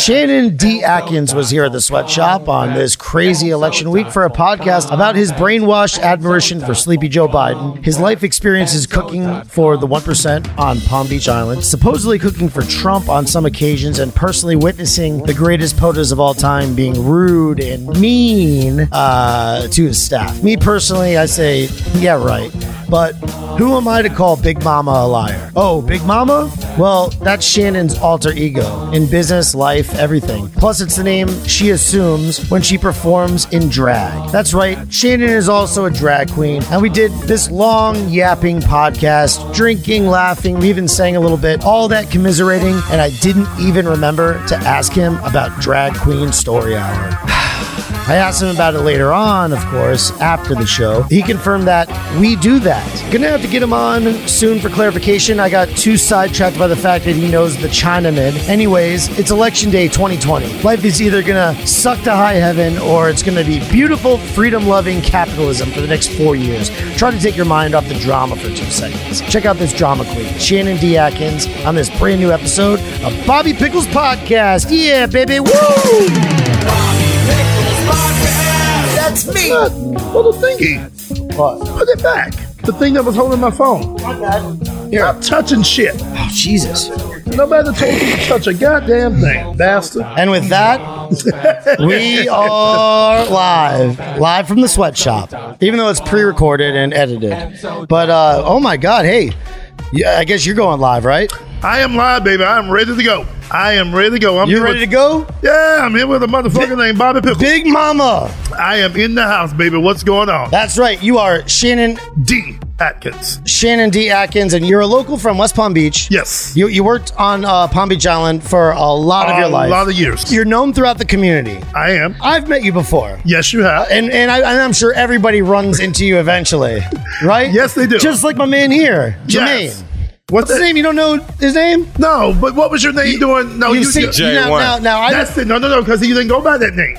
Shannon D. Atkins was here at the Sweatshop on this crazy election week for a podcast about his brainwashed admiration for Sleepy Joe Biden, his life experiences cooking for the 1% on Palm Beach Island, supposedly cooking for Trump on some occasions, and personally witnessing the greatest POTUS of all time being rude and mean to his staff. Me personally, I say, yeah, right. But who am I to call Big Mama a liar? Oh, Big Mama? Well, that's Shannon's alter ego in business, life, everything. Plus, it's the name she assumes when she performs in drag. That's right, Shannon is also a drag queen, and we did this long yapping podcast, drinking, laughing, we even sang a little bit, all that commiserating, and I didn't even remember to ask him about Drag Queen Story Hour. I asked him about it later on, of course, after the show. He confirmed that we do that. Gonna have to get him on soon for clarification. I got too sidetracked by the fact that he knows the Chinaman. Anyways, it's Election Day 2020. Life is either gonna suck to high heaven or it's gonna be beautiful, freedom-loving capitalism for the next 4 years. Try to take your mind off the drama for 2 seconds. Check out this drama queen, Shannon D. Atkins, on this brand new episode of Bobby Pickles Podcast. Yeah, baby, woo! That's me. Little thingy. What? Put it back. The thing that was holding my phone. My bad. You're not touching shit. Oh, Jesus. Nobody told you to touch a goddamn thing, bastard. And with that, we are live from the Sweatshop, even though it's pre-recorded and edited. But oh my God, hey, yeah, I guess you're going live, right? I am live, baby. I'm ready to go. I am ready to go. You ready to go? Yeah, I'm here with a motherfucker named Bobby Pickles. Big Mama. I am in the house, baby. What's going on? That's right. You are Shannon D. Atkins. Shannon D. Atkins, and you're a local from West Palm Beach. Yes. You worked on Palm Beach Island for a lot of your life. A lot of years. You're known throughout the community. I am. I've met you before. Yes, you have. And I'm sure everybody runs into you eventually, right? Yes, they do. Just like my man here, Jermaine. Yes. What's his name? You don't know his name? No, but what was your name doing? No, you see, now, that's it. No, because he didn't go by that name.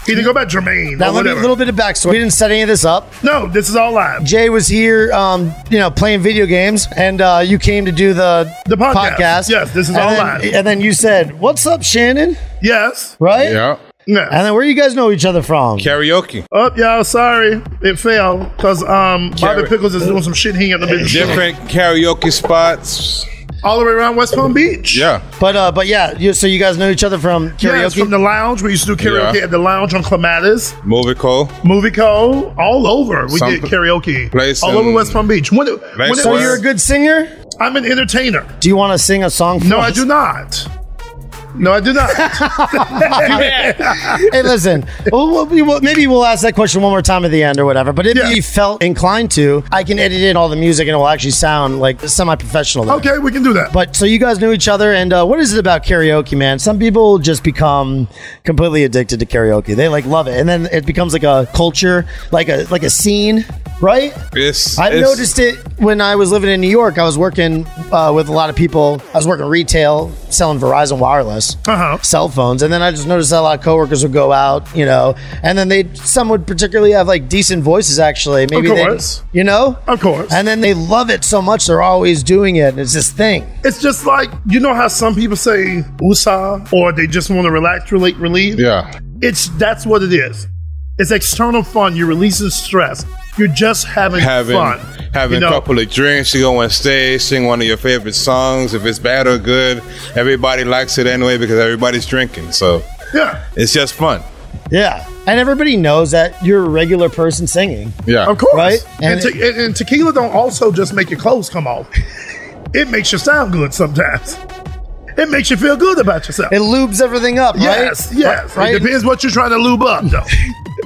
He didn't go by Jermaine. Now, let me a little bit of backstory. We didn't set any of this up. No, this is all live. Jay was here, playing video games, and you came to do the podcast. Yes, this is all live. And then you said, "What's up, Shannon?" Yes. Right? Yeah. Yeah. And then where you guys know each other from? Karaoke. Oh, y'all, sorry. It failed because Bobby Pickles is doing some shit he ain't got no business doing. Different karaoke spots. All the way around West Palm Beach. Yeah. But yeah, so you guys know each other from karaoke? Yes, from the lounge. We used to do karaoke at the lounge on Clematis. Movie Co. All over. We did karaoke. All over West Palm Beach. So you're a good singer? I'm an entertainer. Do you want to sing a song for us? No, I do not. No, I do not. Hey, listen. Maybe we'll ask that question one more time at the end or whatever. But if you felt inclined to, I can edit in all the music and it will actually sound like semi-professional. Okay, we can do that. But so you guys know each other, and what is it about karaoke, man? Some people just become completely addicted to karaoke. They love it, and then it becomes like a culture, like a scene. Right? I've noticed it when I was living in New York. I was working with a lot of people. I was working retail, selling Verizon wireless cell phones. And then I just noticed that a lot of coworkers would go out, and then some would particularly have decent voices, actually. Maybe of course. Of course. And then they love it so much, they're always doing it. And it's this thing. It's just like, you know how some people say USA, or they just want to relax, relieve? Yeah. That's what it is. It's external fun. You're releasing stress. You're just having fun. Having a couple of drinks, you go on stage, sing one of your favorite songs. If it's bad or good, everybody likes it anyway because everybody's drinking. So yeah, it's just fun. Yeah. And everybody knows that you're a regular person singing. Yeah. Of course. Right? And tequila don't also just make your clothes come off. It makes you sound good sometimes. It makes you feel good about yourself. It lubes everything up, right? Yes. Right? It depends what you're trying to lube up, though.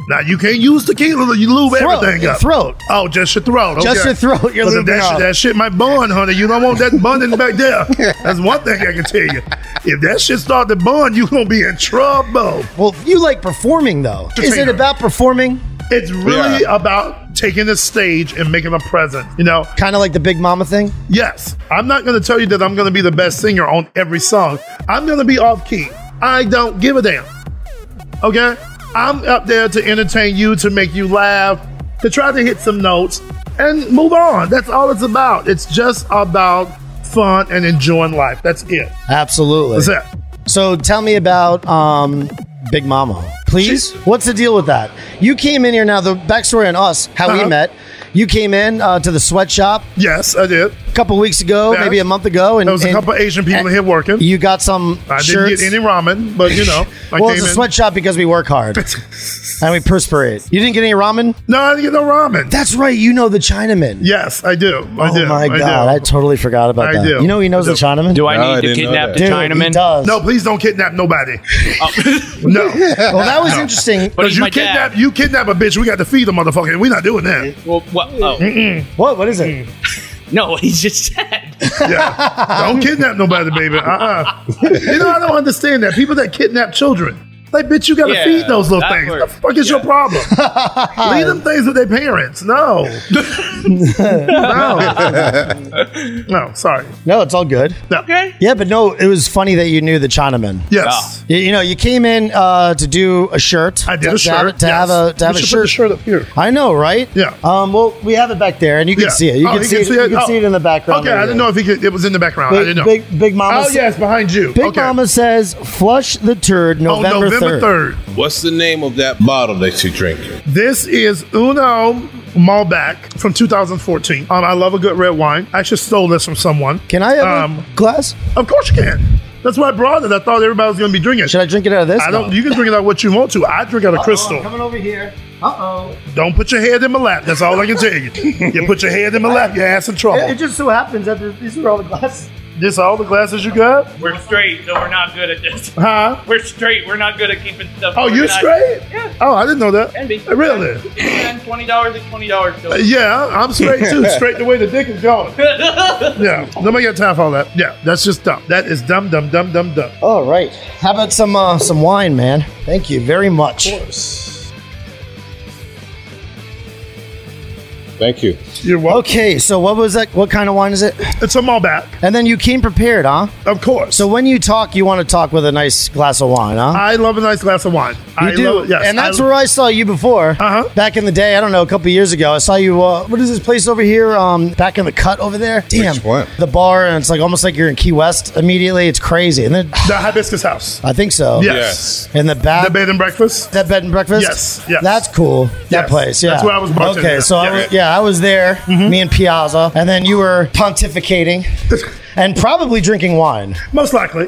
Now, you can't use tequila to lube everything up. Throat. Oh, just your throat. Okay. Just your throat. You're lubing up. That shit might burn, honey. You don't want that burning back there. That's one thing I can tell you. If that shit start to burn, you're going to be in trouble. Well, you like performing, though. Is it about performing? It's really about taking the stage and making a presence, Kind of like the Big Mama thing? Yes. I'm not going to tell you that I'm going to be the best singer on every song. I'm going to be off key. I don't give a damn. Okay? I'm up there to entertain you, to make you laugh, to try to hit some notes and move on. That's all it's about. It's just about fun and enjoying life. That's it. Absolutely. That's it. So tell me about Big Mama, please. What's the deal with that? You came in here now. The backstory on us, how we met. You came in to the sweatshop. Yes, I did. A couple weeks ago, maybe a month ago. And there was a couple of Asian people in here working. You got some I shirts. didn't get any ramen, but you know. Well, it's a sweatshop because we work hard. And we perspirate. You didn't get any ramen? No, I didn't get no ramen. That's right. You know the Chinaman. Yes, I do. I do. Oh my God. I totally forgot about that. do. You know he knows the Chinaman? Do I need to kidnap the Dude, Chinaman? He does. No, please don't kidnap nobody. No. Well, that was interesting. But he's my You kidnap a bitch, we got to feed the motherfucker. We're not doing that. Well, What? What is it? no, he's just said. Yeah. Don't kidnap nobody, baby. You know, I don't understand that. People that kidnap children. Like, bitch, you got to feed those little things. What the fuck is your problem? Leave them things with their parents. No. No, sorry. No, it's all good. No. Okay. Yeah, but no, it was funny that you knew the Chinaman. Yes. You know, you came in to do a shirt. I did a shirt. To have a We should shirt. put the shirt up here. I know, right? Yeah. Well, we have it back there, and you can see it. You can see it. You can see it in the background. Okay, I didn't know if it was in the background. I didn't know. Big Mama. Oh, yes, behind you. Big Mama says, "Flush the turd, November 3rd." What's the name of that bottle that you drinking? This is Uno Malbec from 2014. I love a good red wine. I actually stole this from someone. Can I have a glass? Of course you can. That's why I brought it. I thought everybody was going to be drinking. Should I drink it out of this? I don't. You can drink it out what you want to. I drink out of crystal. I'm coming over here. Uh-oh. Don't put your head in my lap. That's all I can tell you. You put your head in my lap, your ass in trouble. It just so happens that these are all the glasses. This all the glasses you got? We're straight, so we're not good at this. Huh? We're straight. We're not good at keeping stuff. Oh, you're organized. straight? Yeah. Oh, I didn't know that. Can be. Really? $10, $20, it's $20 still. Yeah, I'm straight too. Straight the way the dick is going. Yeah. Nobody got time for all that. Yeah, that's just dumb. That is dumb, dumb, dumb, dumb, dumb. All right. How about some wine, man? Thank you very much. Of course. Thank you. You're welcome. Okay, so what was that? What kind of wine is it? It's a Malbec. And then you came prepared, huh? Of course. So when you talk, you want to talk with a nice glass of wine, huh? I love a nice glass of wine. You do. Love it, yes. And that's where I saw you before. Uh-huh. Back in the day, I don't know, a couple years ago. I saw you, what is this place over here? Back in the cut over there? Damn. Which one? The bar, and it's like almost like you're in Key West immediately. It's crazy. And then The Hibiscus House. I think so. Yes. In the back. The bed and breakfast. That bed and breakfast? Yes, yes. That's cool. That Yes. place, yeah. That's where I was bartending Okay, at. so Yeah. I was there, me and Piazza, and then you were pontificating and probably drinking wine. Most likely.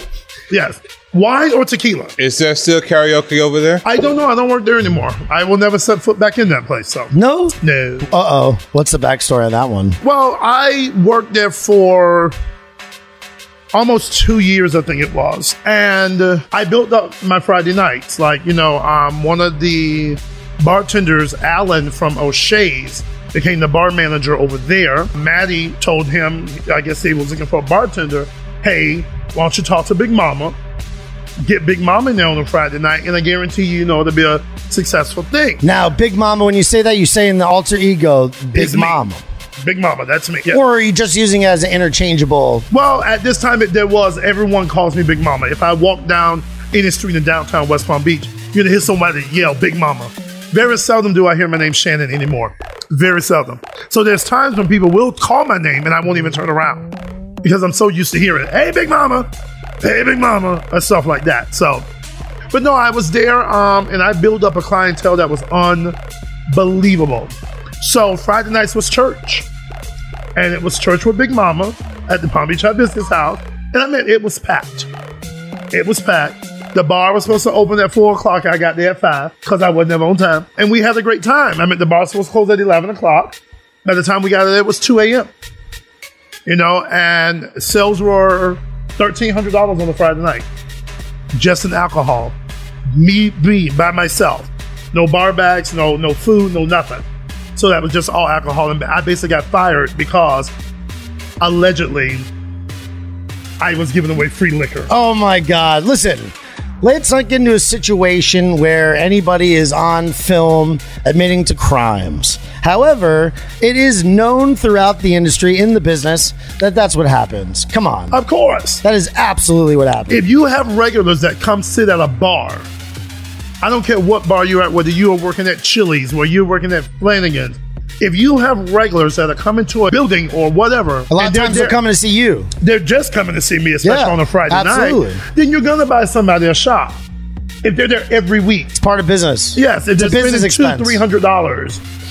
Yes. Wine or tequila? Is there still karaoke over there? I don't know. I don't work there anymore. I will never set foot back in that place. So No? no. Uh-oh. What's the backstory on that one? Well, I worked there for almost 2 years, I think it was. And I built up my Friday nights. Like, one of the bartenders, Alan from O'Shea's, became the bar manager over there. Maddie told him, I guess he was looking for a bartender, hey, why don't you talk to Big Mama? Get Big Mama in there on a Friday night, and I guarantee you, it'll be a successful thing. Now, Big Mama, when you say that, you say in the alter ego, Big It's me. Mama. Big Mama, that's me. Yeah. Or are you just using it as an interchangeable? Well, at this time, everyone calls me Big Mama. If I walk down any street in downtown West Palm Beach, you're gonna hear somebody yell Big Mama. Very seldom do I hear my name Shannon anymore. Very seldom. So there's times when people will call my name and I won't even turn around because I'm so used to hearing, hey, Big Mama, hey, Big Mama, and stuff like that. So, but no, I was there and I built up a clientele that was unbelievable. So Friday nights was church. And it was church with Big Mama at the Palm Beach Hibiscus House. And I mean, it was packed. It was packed. The bar was supposed to open at 4 o'clock. I got there at 5 because I wasn't ever on time. And we had a great time. I mean, the bar was supposed to close at 11 o'clock. By the time we got there, it was 2 a.m. And sales were $1,300 on a Friday night. Just in alcohol. Me by myself. No bar bags, no food, no nothing. So that was just all alcohol. And I basically got fired because allegedly I was giving away free liquor. Oh my God. Listen, let's not get into a situation where anybody is on film admitting to crimes. However, it is known throughout the industry, in the business, that that's what happens. Come on. Of course. That is absolutely what happens. If you have regulars that come sit at a bar, I don't care what bar you're at, whether you are working at Chili's, where you're working at Flanagan's, if you have regulars that are coming to a building or whatever, A lot of times they're coming to see you. they're just coming to see me, especially Yeah, on a Friday absolutely. night, then you're going to buy somebody a shot. If they're there every week. It's part of business. Yes, if It's a they're business spending expense.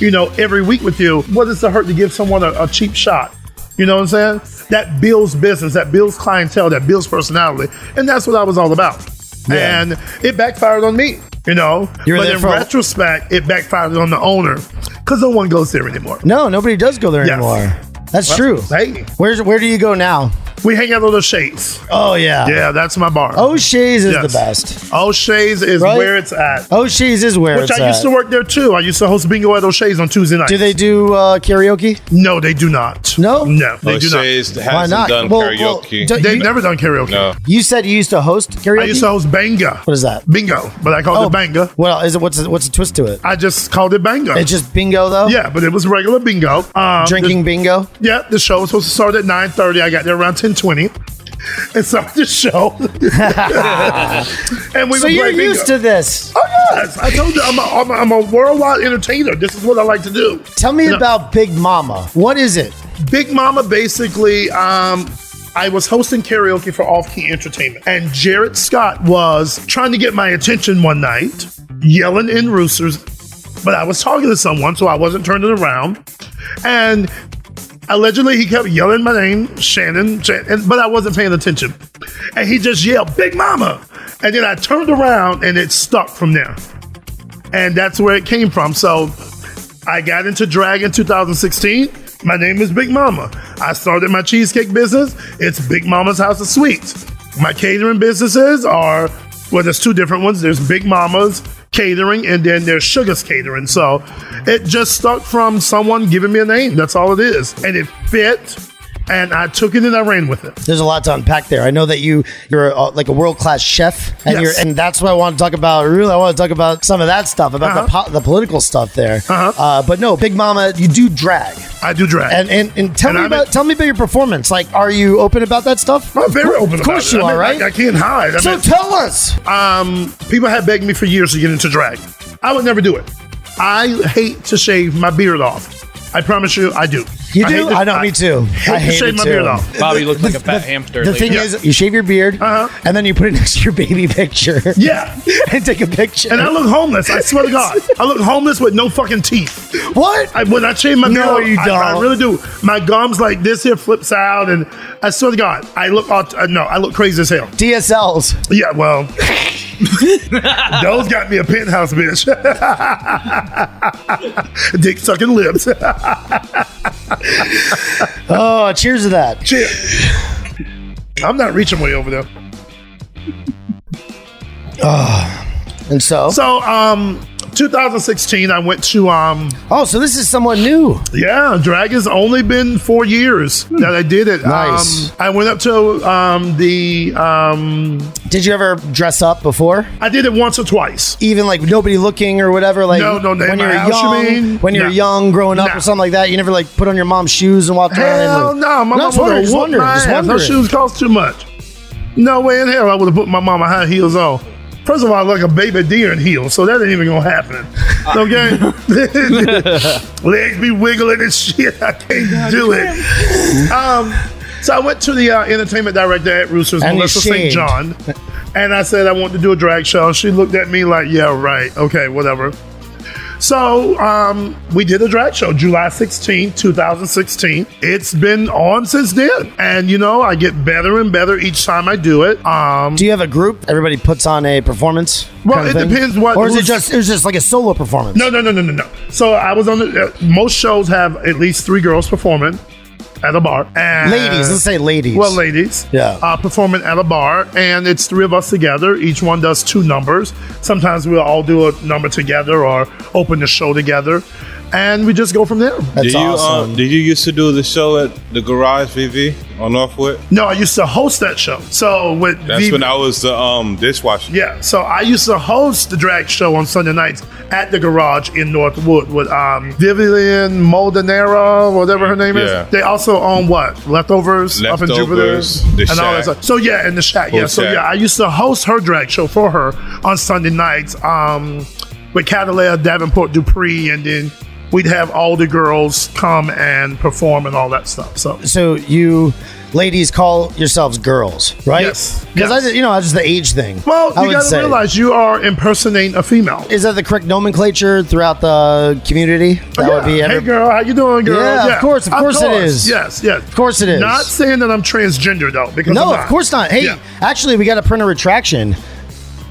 $200-$300, every week with you, what is the hurt to give someone a cheap shot? You know what I'm saying? That builds business, that builds clientele, that builds personality. And that's what I was all about. Yeah. And it backfired on me, You were But there in for retrospect, it backfired on the owner because no one goes there anymore. No, nobody does go there Yes. anymore. That's true. Hey, Where do you go now? we hang out on the Shades. Oh, yeah. Yeah, that's my bar. O'Shea's is Yes. the best. O'Shea's is Right? where it's at. O'Shea's is where Which it's I used at. to work there too. I used to host bingo at O'Shea's on Tuesday nights. Do they do karaoke? No, they do not. No? No, they do not. O'Shea's Why hasn't not? done Well, karaoke. don't- They've you, never done karaoke. No. you said you used to host karaoke? I used to host Banga. What is that? Bingo, but I called it Banga. Well, is it what's the twist to it? I just called it Banga. It's just bingo though? Yeah, but it was regular bingo. Drinking bingo? Yeah, the show was supposed to start at 9:30. I got there around 10:20. And started the show. And we So would you're play bingo. used to this. Oh, yes. I told you, I'm a worldwide entertainer. This is what I like to do. Tell me about Big Mama. What is it? Big Mama, basically, I was hosting karaoke for Off Key Entertainment. And Jared Scott was trying to get my attention one night, yelling in roosters. But I was talking to someone, so I wasn't turning around. And allegedly, he kept yelling my name, Shannon, but I wasn't paying attention. And he just yelled, Big Mama. And then I turned around and it stuck from there. And that's where it came from. So I got into drag in 2016. My name is Big Mama. I started my cheesecake business. It's Big Mama's House of Sweets. My catering businesses are, well, there's two different ones. There's Big Mama's Catering and then there's Sugar's Catering. So it just stuck from someone giving me a name. That's all it is. And it fit. And I took it and I ran with it. There's a lot to unpack there. I know that you're like a world-class chef, and Yes. and that's what I want to talk about. Really, I want to talk about some of that stuff, about the political stuff there. But no, Big Mama, you do drag. I do drag. And tell And me about your performance. Like, are you open about that stuff? I'm very open about it. Of course you are, right? I can't hide. I So mean, tell us. people have begged me for years to get into drag. I would never do it. I hate to shave my beard off. I promise you, I do. You I do? hate to- I know, me too. Hate I to hate shave it my too. beard off. Bobby looks like a fat hamster. The lately. thing is, you shave your beard, and then you put it next to your baby picture. Yeah. And take a picture. And I look homeless. I swear to God. I look homeless with no fucking teeth. What? When I shave my beard No, off, you I don't. really do. My gums like this here flips out. And I swear to God, I look I look crazy as hell. DSLs. Yeah, well, those got me a penthouse, bitch. Dick sucking lips. Oh, cheers to that. Cheers. I'm not reaching way over there. And so, 2016, I went to so this is someone new. yeah, drag has only been 4 years that I did it. Nice. I went up to Did you ever dress up before? I did it once or twice. Even like nobody looking or whatever. Like No, when in you my were house, you young, mean? when you were No. young, growing up No. or something like that. You never like put on your mom's shoes and walked around. Hell and, no, my mom just would wondering, have whooped my ass. Her wondering. shoes cost too much. No way in hell I would have put my mama high heels on. First of all, I look like a baby deer in heels, so that ain't even gonna happen. Okay? Legs be wiggling and shit. I can't do it. So I went to the entertainment director at Roosters, And you Melissa St. shaved. John, and I said I want to do a drag show. She looked at me like, yeah, right. Okay, whatever. So we did a drag show July 16, 2016. It's been on since then. And, I get better and better each time I do it. Do you have a group? Everybody puts on a performance? Well, kind of it thing? depends what- Or is it just like a solo performance? No. So I was on most shows have at least 3 girls performing at a bar. And Ladies, let's say ladies. Well, ladies. Yeah. Performing at a bar, and it's 3 of us together. Each one does 2 numbers. Sometimes we'll all do a number together or open the show together, and we just go from there. That's awesome. Did you used to do the show at the Garage VV on Northwood? No, I used to host that show. So with That's when I was the dishwasher. yeah, so I used to host the drag show on Sunday nights at the Garage in Northwood with Vivian Moldonera, whatever her name Yeah. is. They also own what? Leftovers up in Jupiter Leftovers, The and all that Shack. stuff. So yeah, in the Shack. Yeah, Full so Shack. yeah, I used to host her drag show for her on Sunday nights with Catalina Davenport Dupree, and then we'd have all the girls come and perform and all that stuff. So you ladies call yourselves girls, right? Yes. Because Yes. it's just the age thing. Well, I you would got to say. realize you are impersonating a female. Is that the correct nomenclature throughout the community? That would be Hey, girl, how you doing, girl? Yeah, of course it is. Yes. Of course it is. Not saying that I'm transgender though, because No, I'm not. of course not. Hey, Yeah. actually, we got to print a retraction.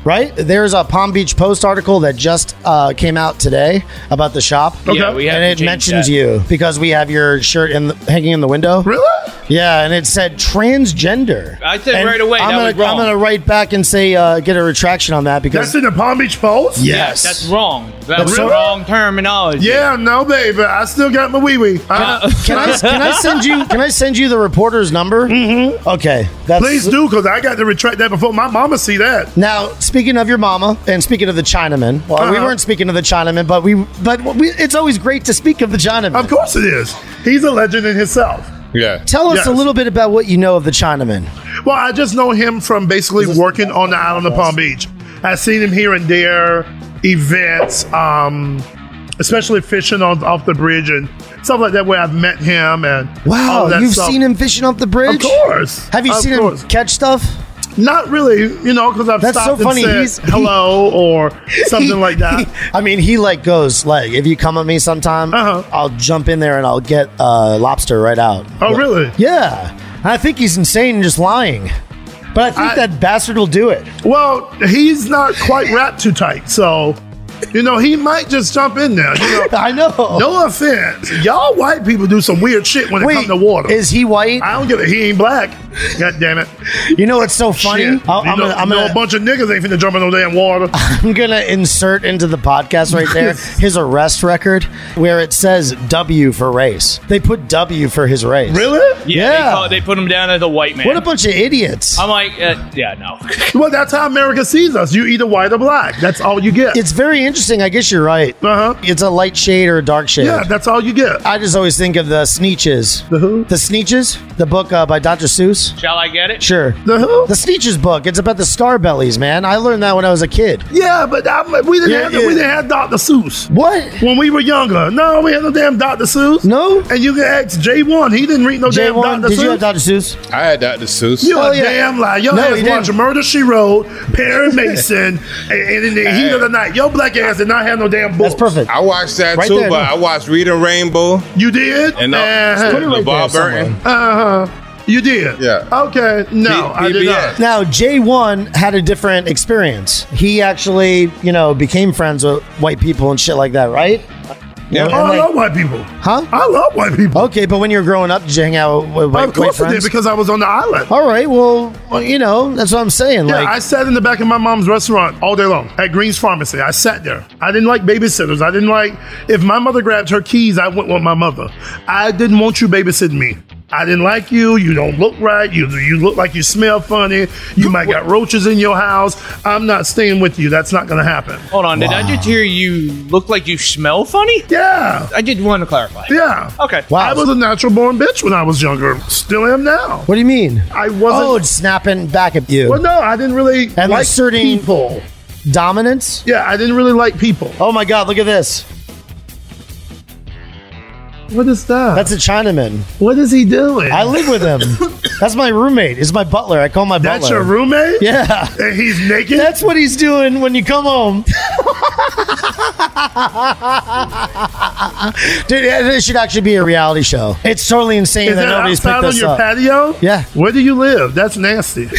Right? There's a Palm Beach Post article that just came out today about the shop. Okay. Yeah, we have And to it change mentions that. you because we have your shirt hanging in the window. Really? Yeah, and it said transgender. I said And right away, I'm that gonna, was wrong. I'm going to write back and say get a retraction on that because That's in the Palm Beach Post? yes, That's wrong. That's so- wrong terminology. Yeah, no, baby. I still got my wee-wee. Can I send you the reporter's number? Mm-hmm. Okay, that's Please do, because I got to retract that before my mama see that. Now, speaking of your mama and speaking of the Chinaman, well, we weren't speaking of the Chinaman, but it's always great to speak of the Chinaman. Of course it is. He's a legend in himself. Yeah. Tell us Yes. a little bit about what you know of the Chinaman. Well, I just know him from basically working on the island of Palm Beach. I've seen him here and there, events, especially fishing off the bridge and stuff like that, where I've met him and all Wow, that you've stuff. seen him fishing off the bridge? Of course. Have you Of seen course. him catch stuff? Not really, because I've That's stopped so funny. and said hello or something like that. He goes like, if you come at me sometime, I'll jump in there and I'll get lobster right out. Oh, really? Yeah. I think he's insane and just lying. But I think that bastard will do it. Well, he's not quite wrapped too tight, so he might just jump in there. I know. No offense, y'all white people do some weird shit when it comes to water. Is he white? I don't give a. He ain't black. God damn it! You know what's so funny? Shit. I'm a bunch of niggas ain't finna jump in no damn water. I'm gonna insert into the podcast right there his arrest record where it says W for race. They put W for his race. Really? Yeah. They put him down as a white man. What a bunch of idiots. I'm like, yeah, no. Well, that's how America sees us. You either white or black. That's all you get. It's very interesting. I guess you're right. It's a light shade or a dark shade. Yeah, that's all you get. I just always think of the Sneetches. The who? The Sneetches, the book by Dr. Seuss. Shall I get it? Sure. The who? The Sneetches book. It's about the Starbellies, man. I learned that when I was a kid. Yeah, but we didn't have Dr. Seuss. What? When we were younger. No, we had no damn Dr. Seuss. No? And you can ask J1. He didn't read no damn J1, Dr. did Seuss. you have Dr. Seuss? I had Dr. Seuss. You're Oh, a yeah. damn lie. Your No, ass he watched didn't. Murder, She Wrote, Perry Mason, and in the heat of the night. Your black ass did not have no damn books. That's perfect. I watched that Right too, there, but no. I watched Reading Rainbow You did? and Put it right LeVar there Burton. You did? Yeah. Okay. No, I did not. PBS. Now, J1 had a different experience. He actually, became friends with white people and shit like that, right? Yeah. Oh, I love white people. Huh? I love white people. Okay, but when you were growing up, did you hang out with white Of course I friends? did, because I was on the island. All right, well, that's what I'm saying. Yeah, like, I sat in the back of my mom's restaurant all day long at Green's Pharmacy. I sat there. I didn't like babysitters. I didn't like, if my mother grabbed her keys, I went with my mother. I didn't want you babysitting me. I didn't like you. You don't look right. You look like you smell funny. You might got roaches in your house. I'm not staying with you. That's not going to happen. Hold on, did I just hear you look like you smell funny? Yeah. I did want to clarify. Yeah. Okay. Wow. I was a natural born bitch when I was younger. Still am now. what do you mean? I wasn't. Oh, it's snapping back at you. Well, no, I didn't really And like asserting- people. Dominance? Yeah, I didn't really like people. Oh my God, look at this. What is that? That's a Chinaman. What is he doing? I live with him. That's my roommate. He's my butler. I call him my That's butler. your roommate? Yeah. And he's naked? That's what he's doing when you come home. Dude, this should actually be a reality show. It's totally insane Is that that nobody's outside picked on this your up. patio? Yeah. Where do you live? That's nasty.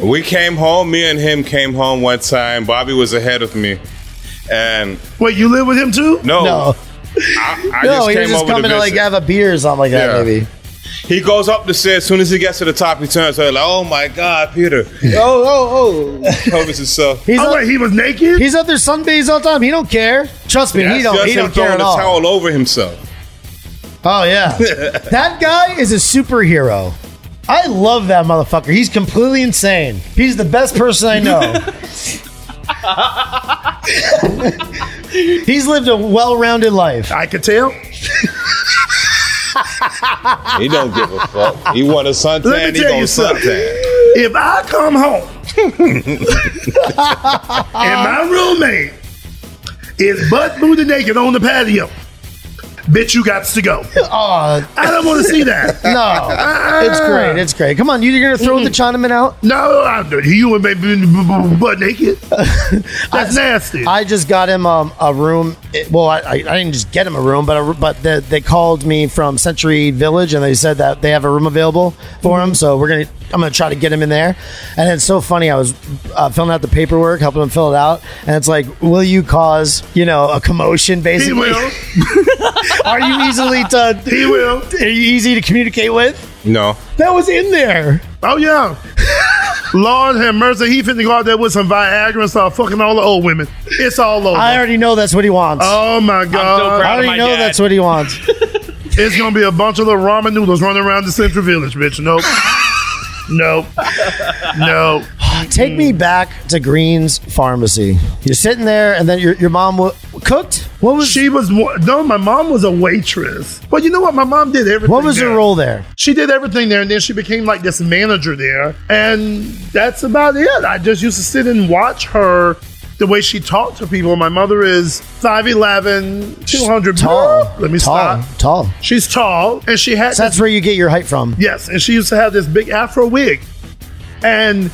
We came home. Me and him came home one time. Bobby was ahead of me, and Wait, you live with him too? No. I No, just he came was just over coming to like visit. have a beer or something like that, Yeah. maybe. He goes up the stairs. As soon as he gets to the top, he turns to her like, "Oh my God, Peter! Oh!" Covers himself. He's Oh, up, wait, he was naked? he's up there sunbathes all the time. He don't care. Trust me, That's he don't just him care throwing at the all. towel over himself. Oh yeah, that guy is a superhero. I love that motherfucker. He's completely insane. He's the best person I know. He's lived a well-rounded life. I could tell. He don't give a fuck. He want a suntan. Let me He tell gonna you something. suntan. If I come home and my roommate is butt booty naked on the patio, bitch, you got to go. Oh, I don't want to see that. no. It's great. It's great. Come on, you're going to throw the Chinaman out? No, you and baby butt naked. That's nasty. I just got him a room. Well, I didn't just get him a room, but they called me from Century Village and they said that they have a room available for him. So I'm gonna try to get him in there. And it's so funny. I was filling out the paperwork, helping him fill it out, and it's like, will you cause a commotion? Basically, He will. Are you He will. Are you easy to communicate with? No. That was in there. Oh yeah. Lord have mercy. He finna go out there with some Viagra and start fucking all the old women. It's all over. I already know that's what he wants. Oh my so God. proud. I already know that's what he wants. It's gonna be a bunch of little ramen noodles running around the Central Village, bitch. Nope. Nope. No. Take me back to Green's Pharmacy. You're sitting there, and then your mom cooked. What was my mom was a waitress. But you know what? My mom did everything. What was her role there? She did everything there, and then she became like this manager there, and that's about it. I just used to sit and watch her. The way she talked to people. My mother is 5'11", 200. Tall. Let me stop. Tall. She's tall, and she had. So that's where you get your height from. Yes, and she used to have this big afro wig. And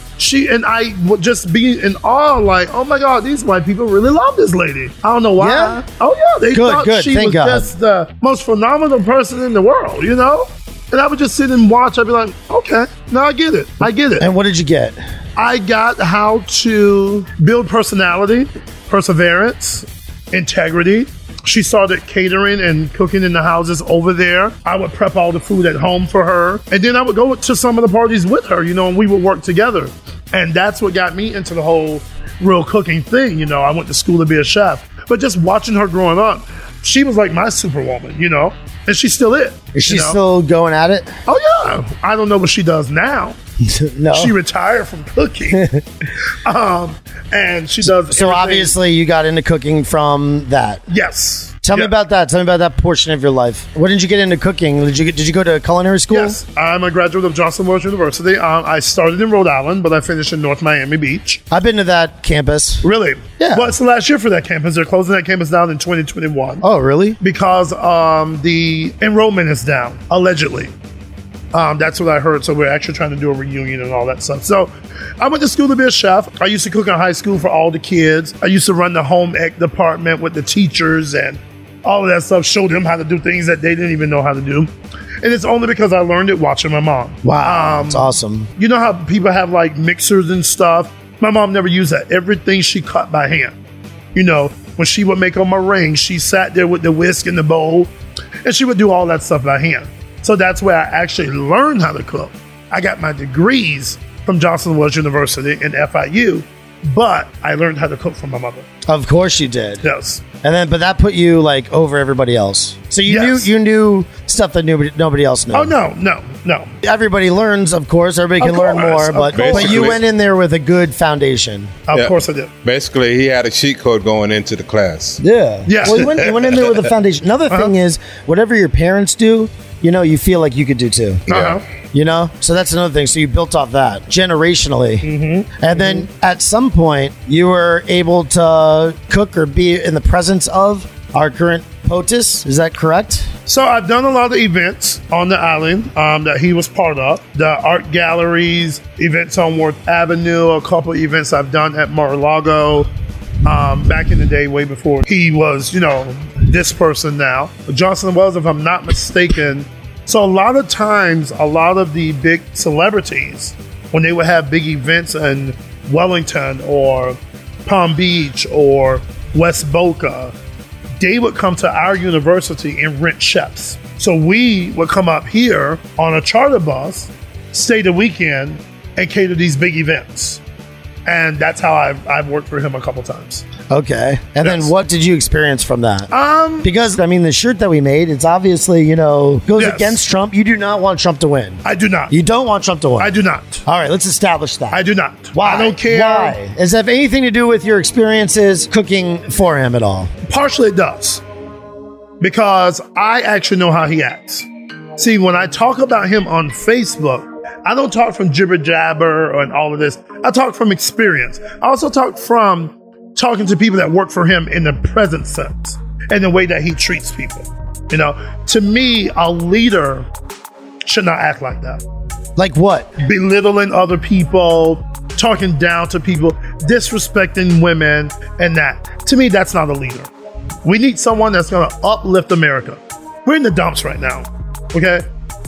I would just be in awe, like, oh my God, these white people really love this lady. I don't know why. Yeah. Oh yeah, they thought she Thank was God. just the most phenomenal person in the world, And I would just sit and watch. I'd be like, okay, now I get it. And what did you get? I got how to build personality, perseverance, integrity. She started catering and cooking in the houses over there. I would prep all the food at home for her. And then I would go to some of the parties with her, and we would work together. And that's what got me into the whole real cooking thing. I went to school to be a chef. But just watching her growing up, she was like my superwoman, and she still is. Is she still going at it? Oh, yeah. I don't know what she does now. No. She retired from cooking. And she does So everything. obviously you got into cooking from that. Yes. Tell me about that. Tell me about that portion of your life. When did you get into cooking? Did you go to culinary school? Yes. I'm a graduate of Johnson Wales University. I started in Rhode Island, but I finished in North Miami Beach. I've been to that campus. Really? Yeah. Well, it's the last year for that campus. They're closing that campus down in 2021. Oh, really? Because the enrollment is down, allegedly. That's what I heard. So we're actually trying to do a reunion and all that stuff. So I went to school to be a chef. I used to cook in high school for all the kids. I used to run the home ec department with the teachers and all of that stuff. Show them how to do things that they didn't even know how to do. And it's only because I learned it watching my mom. Wow, that's awesome. You know how people have like mixers and stuff? My mom never used that. Everything she cut by hand. When she would make a meringue, she sat there with the whisk and the bowl, and she would do all that stuff by hand. So that's where I actually learned how to cook. I got my degrees from Johnson Wales University and FIU, but I learned how to cook from my mother. Of course you did. Yes. But that put you like over everybody else. So you knew stuff that nobody else knew. Oh no. Everybody learns, of course. Everybody can learn more, but you went in there with a good foundation. Of course I did. Basically, he had a cheat code going into the class. Yeah. Yes. Well, you went in there with a foundation. Another thing is, whatever your parents do, you feel like you could do too. So that's another thing. So you built off that generationally. And then at some point you were able to cook or be in the presence of our current POTUS. Is that correct? So I've done a lot of events on the island that he was part of. The art galleries, events on Worth Avenue, a couple events I've done at Mar-a-Lago. Back in the day, way before he was, this person now. Johnson Wales, if I'm not mistaken. So a lot of times, a lot of the big celebrities, when they would have big events in Wellington or Palm Beach or West Boca, they would come to our university and rent chefs. So we would come up here on a charter bus, stay the weekend, and cater these big events. And that's how I've worked for him a couple times. Okay. And Yes. then what did you experience from that? Because, the shirt that we made, it's obviously, goes Yes. against Trump. You do not want Trump to win. I do not. You don't want Trump to win. I do not. All right, let's establish that. I do not. Why? I don't care. Why? Does that have anything to do with your experiences cooking for him at all? Partially it does. Because I actually know how he acts. See, when I talk about him on Facebook, I don't talk from jibber jabber and all of this. I talk from experience. I also talk from talking to people that work for him in the present sense and the way that he treats people. You know, to me, a leader should not act like that. Like what? Belittling other people, talking down to people, disrespecting women, and that. To me, that's not a leader. We need someone that's going to uplift America. We're in the dumps right now, okay?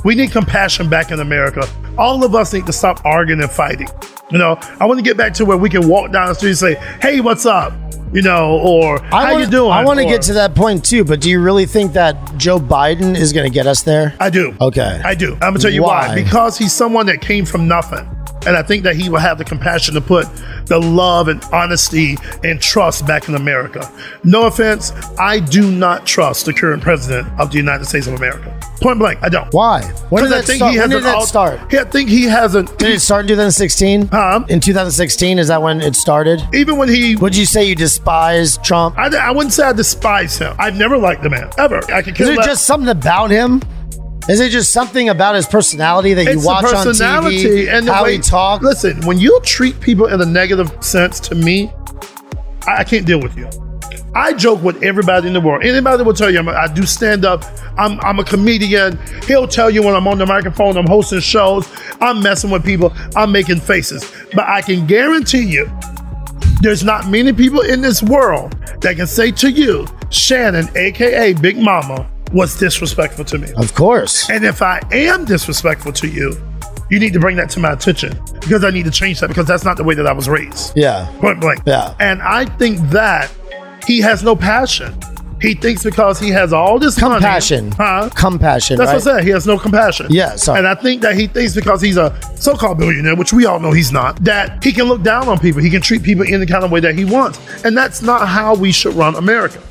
We need compassion back in America. All of us need to stop arguing and fighting. You know, I want to get back to where we can walk down the street and say, hey, what's up? You know, or how you doing? I want to get to that point too, but do you really think that Joe Biden is going to get us there? I do. Okay. I do. I'm going to tell you why. Because he's someone that came from nothing. And I think that he will have the compassion to put the love and honesty and trust back in America. No offense, I do not trust the current president of the United States of America. Point blank, I don't. Why? When did that start? When did that start? I think he hasn't. Did it start in 2016? In 2016, is that when it started? Even when he... Would you say you despise Trump? I wouldn't say I despise him. I've never liked the man, ever. Is there just something about him? Is it just something about his personality that you watch on TV, and how he talks? Listen, when you treat people in a negative sense, to me, I can't deal with you. I joke with everybody in the world. Anybody will tell you I do stand up. I'm a comedian. He'll tell you when I'm on the microphone, I'm hosting shows, I'm messing with people, I'm making faces. But I can guarantee you, there's not many people in this world that can say to you, Shannon, AKA Big Mama, was disrespectful to me. Of course. And if I am disrespectful to you, you need to bring that to my attention, because I need to change that, because that's not the way that I was raised. Yeah. Point blank. Yeah. And I think that he has no passion. He thinks because he has all this compassion. Compassion. That's right? what I said. He has no compassion. Yeah. Sorry. And I think that he thinks because he's a so-called billionaire, which we all know he's not, that he can look down on people. He can treat people in the kind of way that he wants. And that's not how we should run America.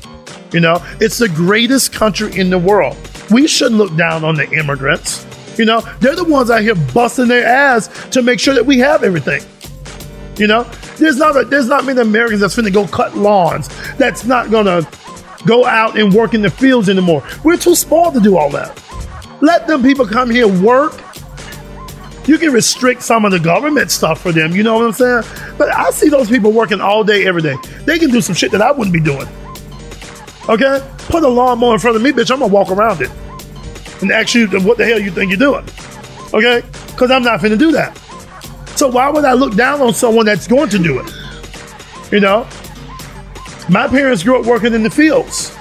You know, it's the greatest country in the world. We shouldn't look down on the immigrants. You know, they're the ones out here busting their ass to make sure that we have everything. You know, there's not many Americans that's finna go cut lawns, that's not gonna go out and work in the fields anymore. We're too small to do all that. Let them people come here, work. You can restrict some of the government stuff for them, you know what I'm saying? But I see those people working all day, every day. They can do some shit that I wouldn't be doing. Okay? Put a lawnmower in front of me, bitch, I'm gonna walk around it and ask you what the hell you think you're doing. Okay? Because I'm not finna do that. So why would I look down on someone that's going to do it? You know? My parents grew up working in the fields,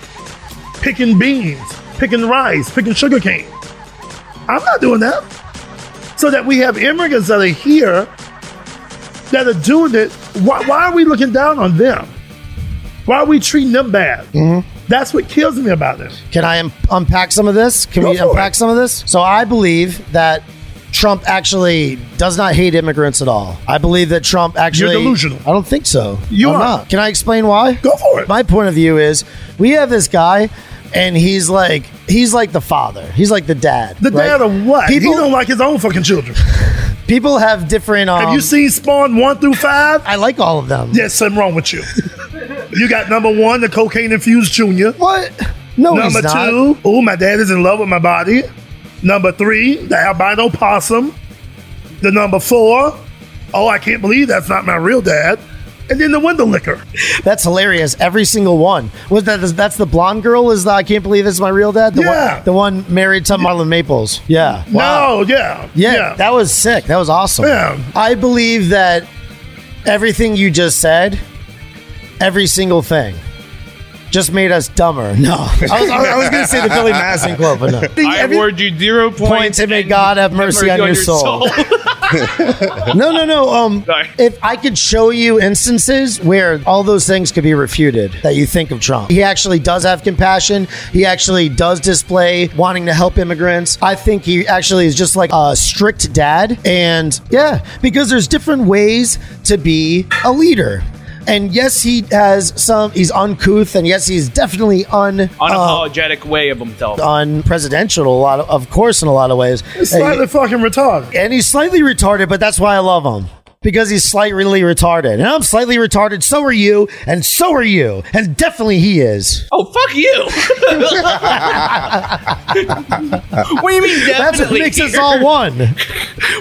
picking beans, picking rice, picking sugarcane. I'm not doing that. So that we have immigrants that are here that are doing it, why are we looking down on them? Why are we treating them bad? Mm-hmm. That's what kills me about them. Can I unpack some of this? Can we unpack some of this? So I believe that Trump actually does not hate immigrants at all. I believe that Trump actually... You're delusional. I don't think so. I'm not. Can I explain why? Go for it. My point of view is we have this guy and he's like the father. He's like the dad. The dad of what? He don't like his own fucking children. People have different... have you seen Spawn 1 through 5? I like all of them. There's something wrong with you. You got number 1, the cocaine-infused junior. What? No, number he's not. 2, oh, my dad is in love with my body. Number 3, the albino possum. The number 4, oh, I can't believe that's not my real dad. And then the window licker. That's hilarious. Every single one. Was that's the blonde girl? I can't believe this is my real dad? The one married to Marlon Maples. Yeah. Wow. No, yeah. That was sick. That was awesome. Yeah. I believe that everything you just said, every single thing, just made us dumber. No. I was going to say the Billy Madison quote, but no. I award you 0 points. And may God have mercy on your soul. No. If I could show you instances where all those things could be refuted that you think of Trump. He actually does have compassion. He actually does display wanting to help immigrants. I think he actually is just like a strict dad. And yeah, because there's different ways to be a leader. And yes, he's uncouth, and yes, he's definitely unapologetic way of himself. Unpresidential, of course, in a lot of ways. He's slightly fucking retarded. And he's slightly retarded, but that's why I love him. Because he's slightly retarded. And I'm slightly retarded, so are you, and so are you. And definitely he is. Oh, fuck you. What do you mean definitely? That's what makes us all one.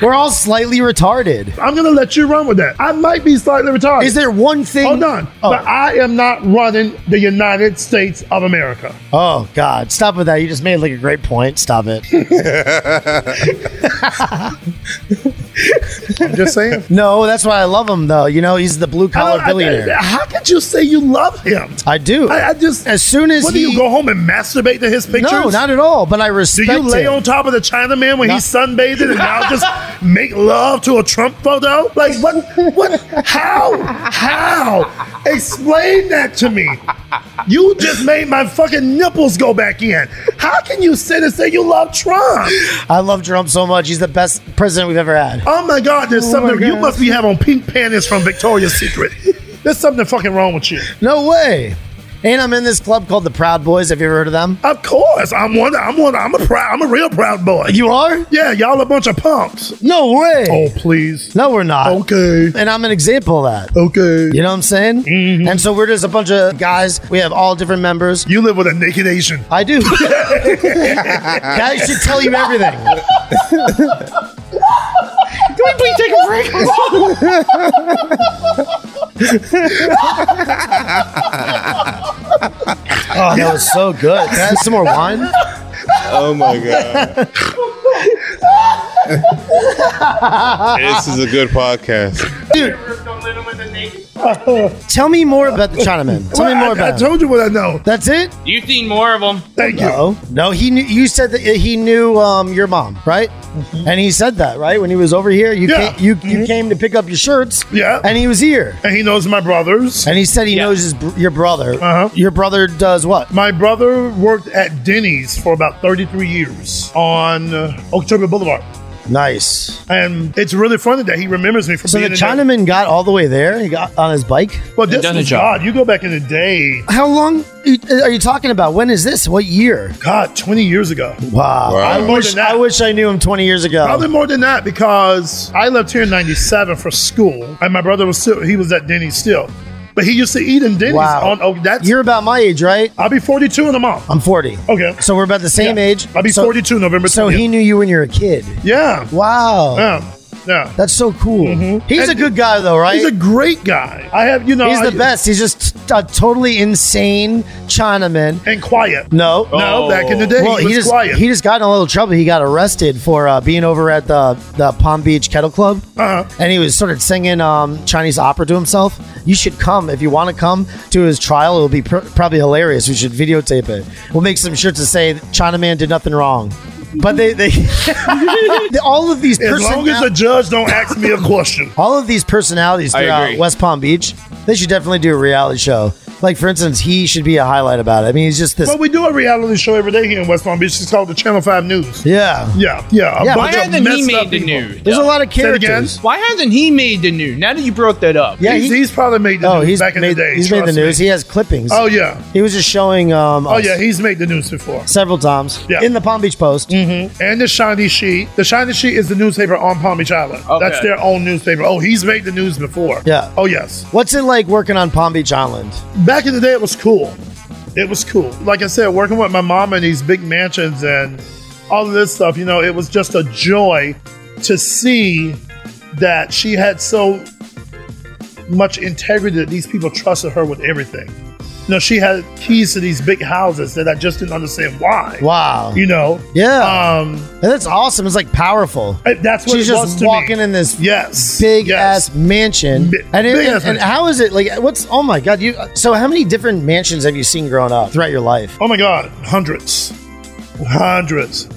We're all slightly retarded. I'm going to let you run with that. I might be slightly retarded. Is there one thing? Hold on. Oh. But I am not running the United States of America. Oh, God. Stop with that. You just made like a great point. Stop it. I'm just saying. No, that's why I love him, though. You know, he's the blue-collar billionaire. How could you say you love him? I do. I just... As soon as What, do you go home and masturbate to his pictures? No, not at all, but I Do respect you lay him. on top of the Chinaman when he's sunbathing and now just make love to a Trump photo? Like, what? How? Explain that to me. You just made my fucking nipples go back in. How can you sit and say you love Trump? I love Trump so much. He's the best president we've ever had. Oh my God, there's something. You must be having pink panties from Victoria's Secret. There's something fucking wrong with you. No way. And I'm in this club called the Proud Boys. Have you ever heard of them? Of course, I'm a real proud boy. You are? Yeah, y'all a bunch of punks. No way. Oh, please. No, we're not. Okay. And I'm an example of that. Okay. You know what I'm saying? Mm-hmm. And so we're just a bunch of guys. We have all different members. You live with a naked Asian. I do. Guys should tell you everything. Can we please take a break? Oh, that was so good. Can I have some more wine? Oh my God. This is a good podcast. Dude, tell me more about the Chinaman. Tell me more I about him. told you what I know. That's it? You've seen more of them. Thank you. No, he knew. You said that he knew your mom, right? And he said that, right? When he was over here, you Yeah. you came to pick up your shirts. Yeah. And he was here. And he knows my brothers. And he said he Yeah. knows your brother. Uh-huh. Your brother does what? My brother worked at Denny's for about 33 years on October Boulevard. Nice. And it's really funny that he remembers me from So being the in that. Chinaman got all the way there. He got on his bike. Well, this done a was job. God. You go back in the day. How long are you talking about? When is this? What year? God, 20 years ago. Wow. Wow. More than that. I wish I knew him 20 years ago. Probably more than that because I left here in 97 for school. And my brother was at Denny's still. But he used to eat in Denny's. Wow. That's You're about my age, right? I'll be 42 in a month. I'm 40. Okay. So we're about the same Yeah. age. I'll be So- 42 November 20th. So he knew you when you were a kid. Yeah. Wow. Yeah. Yeah. That's so cool. He's And a good guy, though, right? He's a great guy. I have, He's the best. He's just a totally insane Chinaman. And quiet. No. No, back in the day, Well, he was quiet. he just got in a little trouble. He got arrested for being over at the Palm Beach Kettle Club, and he was sort of singing Chinese opera to himself. You should come if you want to come to his trial. It will be probably hilarious. We should videotape it. We'll make some shirts to say Chinaman did nothing wrong. But they all of these As long as the judge don't ask me a question. all of these personalities I throughout agree. West Palm Beach, they should definitely do a reality show. Like, for instance, he should be a highlight about it. I mean, he's just this. Well, we do a reality show every day here in West Palm Beach. It's called the Channel 5 News. Yeah. Yeah. Yeah, A Why bunch of hasn't he messed up made the people. news? There's a lot of Say it again? characters. Why hasn't he made the news? Now that you brought that up. Yeah, He's probably made the news back in the day. He's made the trust news. me. He has clippings. Oh, yeah. He was just showing Oh, yeah. He's made the news before. several times Yeah. in the Palm Beach Post. And the Shiny Sheet. The Shiny Sheet is the newspaper on Palm Beach Island. Okay. That's their own newspaper. Oh, he's made the news before. Yeah. Oh, yes. What's it like working on Palm Beach Island? Back in the day, it was cool. It was cool. Like I said, working with my mom in these big mansions and all of this stuff, it was just a joy to see that she had so much integrity that these people trusted her with everything. She had keys to these big houses that I just didn't understand why. Wow. Yeah. And that's awesome. It's like powerful. That's what She's it was just to walking me. in this Yes. big Yes. ass mansion. Big And ass mansion. how is it like? Oh my god! So how many different mansions have you seen growing up throughout your life? Oh my God, hundreds.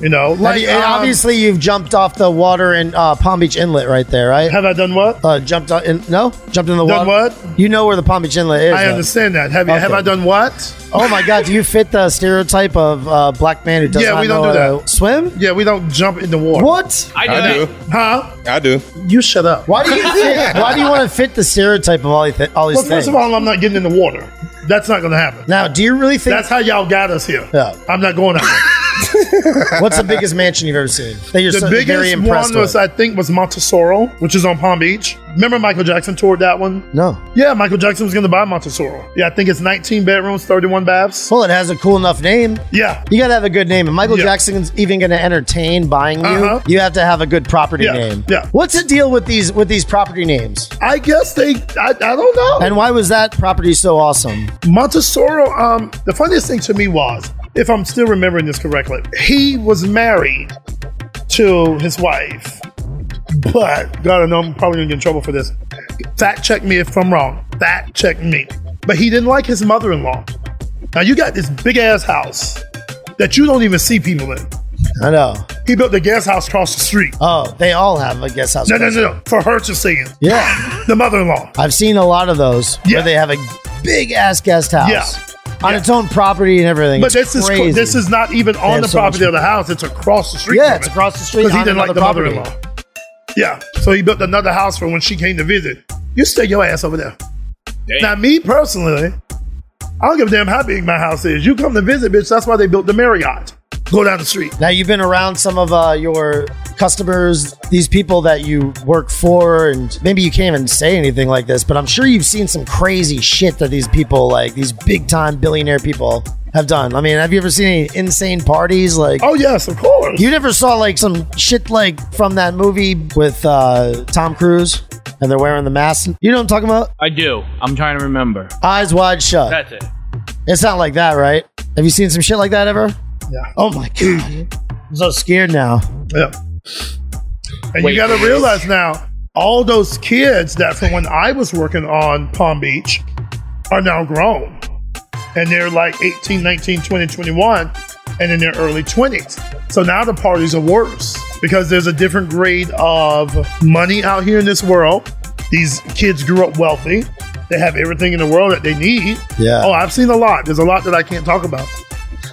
Obviously, you've jumped off the water in Palm Beach Inlet right there, right? Have I done what? Jumped in the water. Done what? You know where the Palm Beach Inlet is. I though. understand that. Have Okay. I done what? Oh my god! Do you fit the stereotype of black man who does Yeah, not we don't know do how that. to swim? Yeah, we don't jump in the water. What? I do I that. do. Huh? I do. You shut up. Why do you want to fit the stereotype of all these Well, things? first of all, I'm not getting in the water. That's not going to happen. Now, do you really think That's how y'all got us here. Yeah. I'm not going out there. What's the biggest mansion you've ever seen? That you're The very biggest impressed one was, with? I think, was Montesoro, which is on Palm Beach. Remember Michael Jackson toured that one? No. Yeah, Michael Jackson was going to buy Montesoro. Yeah, I think it's 19 bedrooms, 31 baths. Well, it has a cool enough name. Yeah. You gotta have a good name. If Michael Yeah. Jackson's even gonna entertain buying you, Uh-huh. you have to have a good property Yeah. name. Yeah. What's the deal with these property names? I guess I don't know. And why was that property so awesome? Montesoro, the funniest thing to me was, if I'm still remembering this correctly, he was married to his wife. But, God, I know I'm probably going to get in trouble for this. Fact check me if I'm wrong. Fact check me. But he didn't like his mother-in-law. Now, you got this big-ass house that you don't even see people in. I know. He built the guest house across the street. Oh, they all have a guest house. No. For her to see him. Yeah. The mother-in-law. I've seen a lot of those Yeah. where they have a big ass guest house Yeah. on its own property and everything. But It's crazy. this is not even on have the so much- property of the house. It's across the street. Yeah, from it's it. across the street Because he on didn't like another the property. mother-in-law. Yeah. So he built another house for when she came to visit. You stay your ass over there. Damn. Now, me personally, I don't give a damn how big my house is. You come to visit, bitch. That's why they built the Marriott. Go down the street. Now you've been around some of your customers, these people that you work for, and maybe you can't even say anything like this, but I'm sure you've seen some crazy shit that these people, like these big time billionaire people, have done. I mean, have you ever seen any insane parties? Like, Oh, yes, of course. you never saw like some shit like from that movie with Tom Cruise, and they're wearing the mask. You know what I'm talking about? I do. I'm trying to remember. Eyes wide shut. That's it. It's not like that, right? Have you seen some shit like that ever? Yeah. Oh my god, I'm so scared now. Yeah. And Wait, you got to please. realize now, all those kids that from when I was working on Palm Beach are now grown. And they're like 18, 19, 20, 21, and in their early 20s. So now the parties are worse because there's a different grade of money out here in this world. These kids grew up wealthy. They have everything in the world that they need. Yeah. Oh, I've seen a lot. There's a lot that I can't talk about.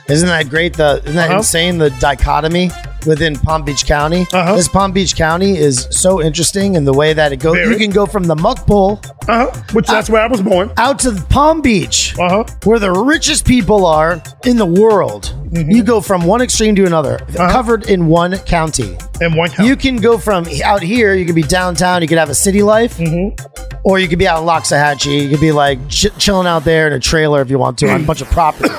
Isn't that great? Isn't that insane? The dichotomy within Palm Beach County. Uh-huh. This Palm Beach County is so interesting in the way that it goes. Very. You can go from the muck bowl Which that's where I was born. out to Palm Beach, where the richest people are in the world. Mm-hmm. You go from one extreme to another, covered in one county. And one count. You can go from out here, you could be downtown, you could have a city life, or you could be out in Loxahatchee. You could be like chilling out there in a trailer if you want to on a bunch of property.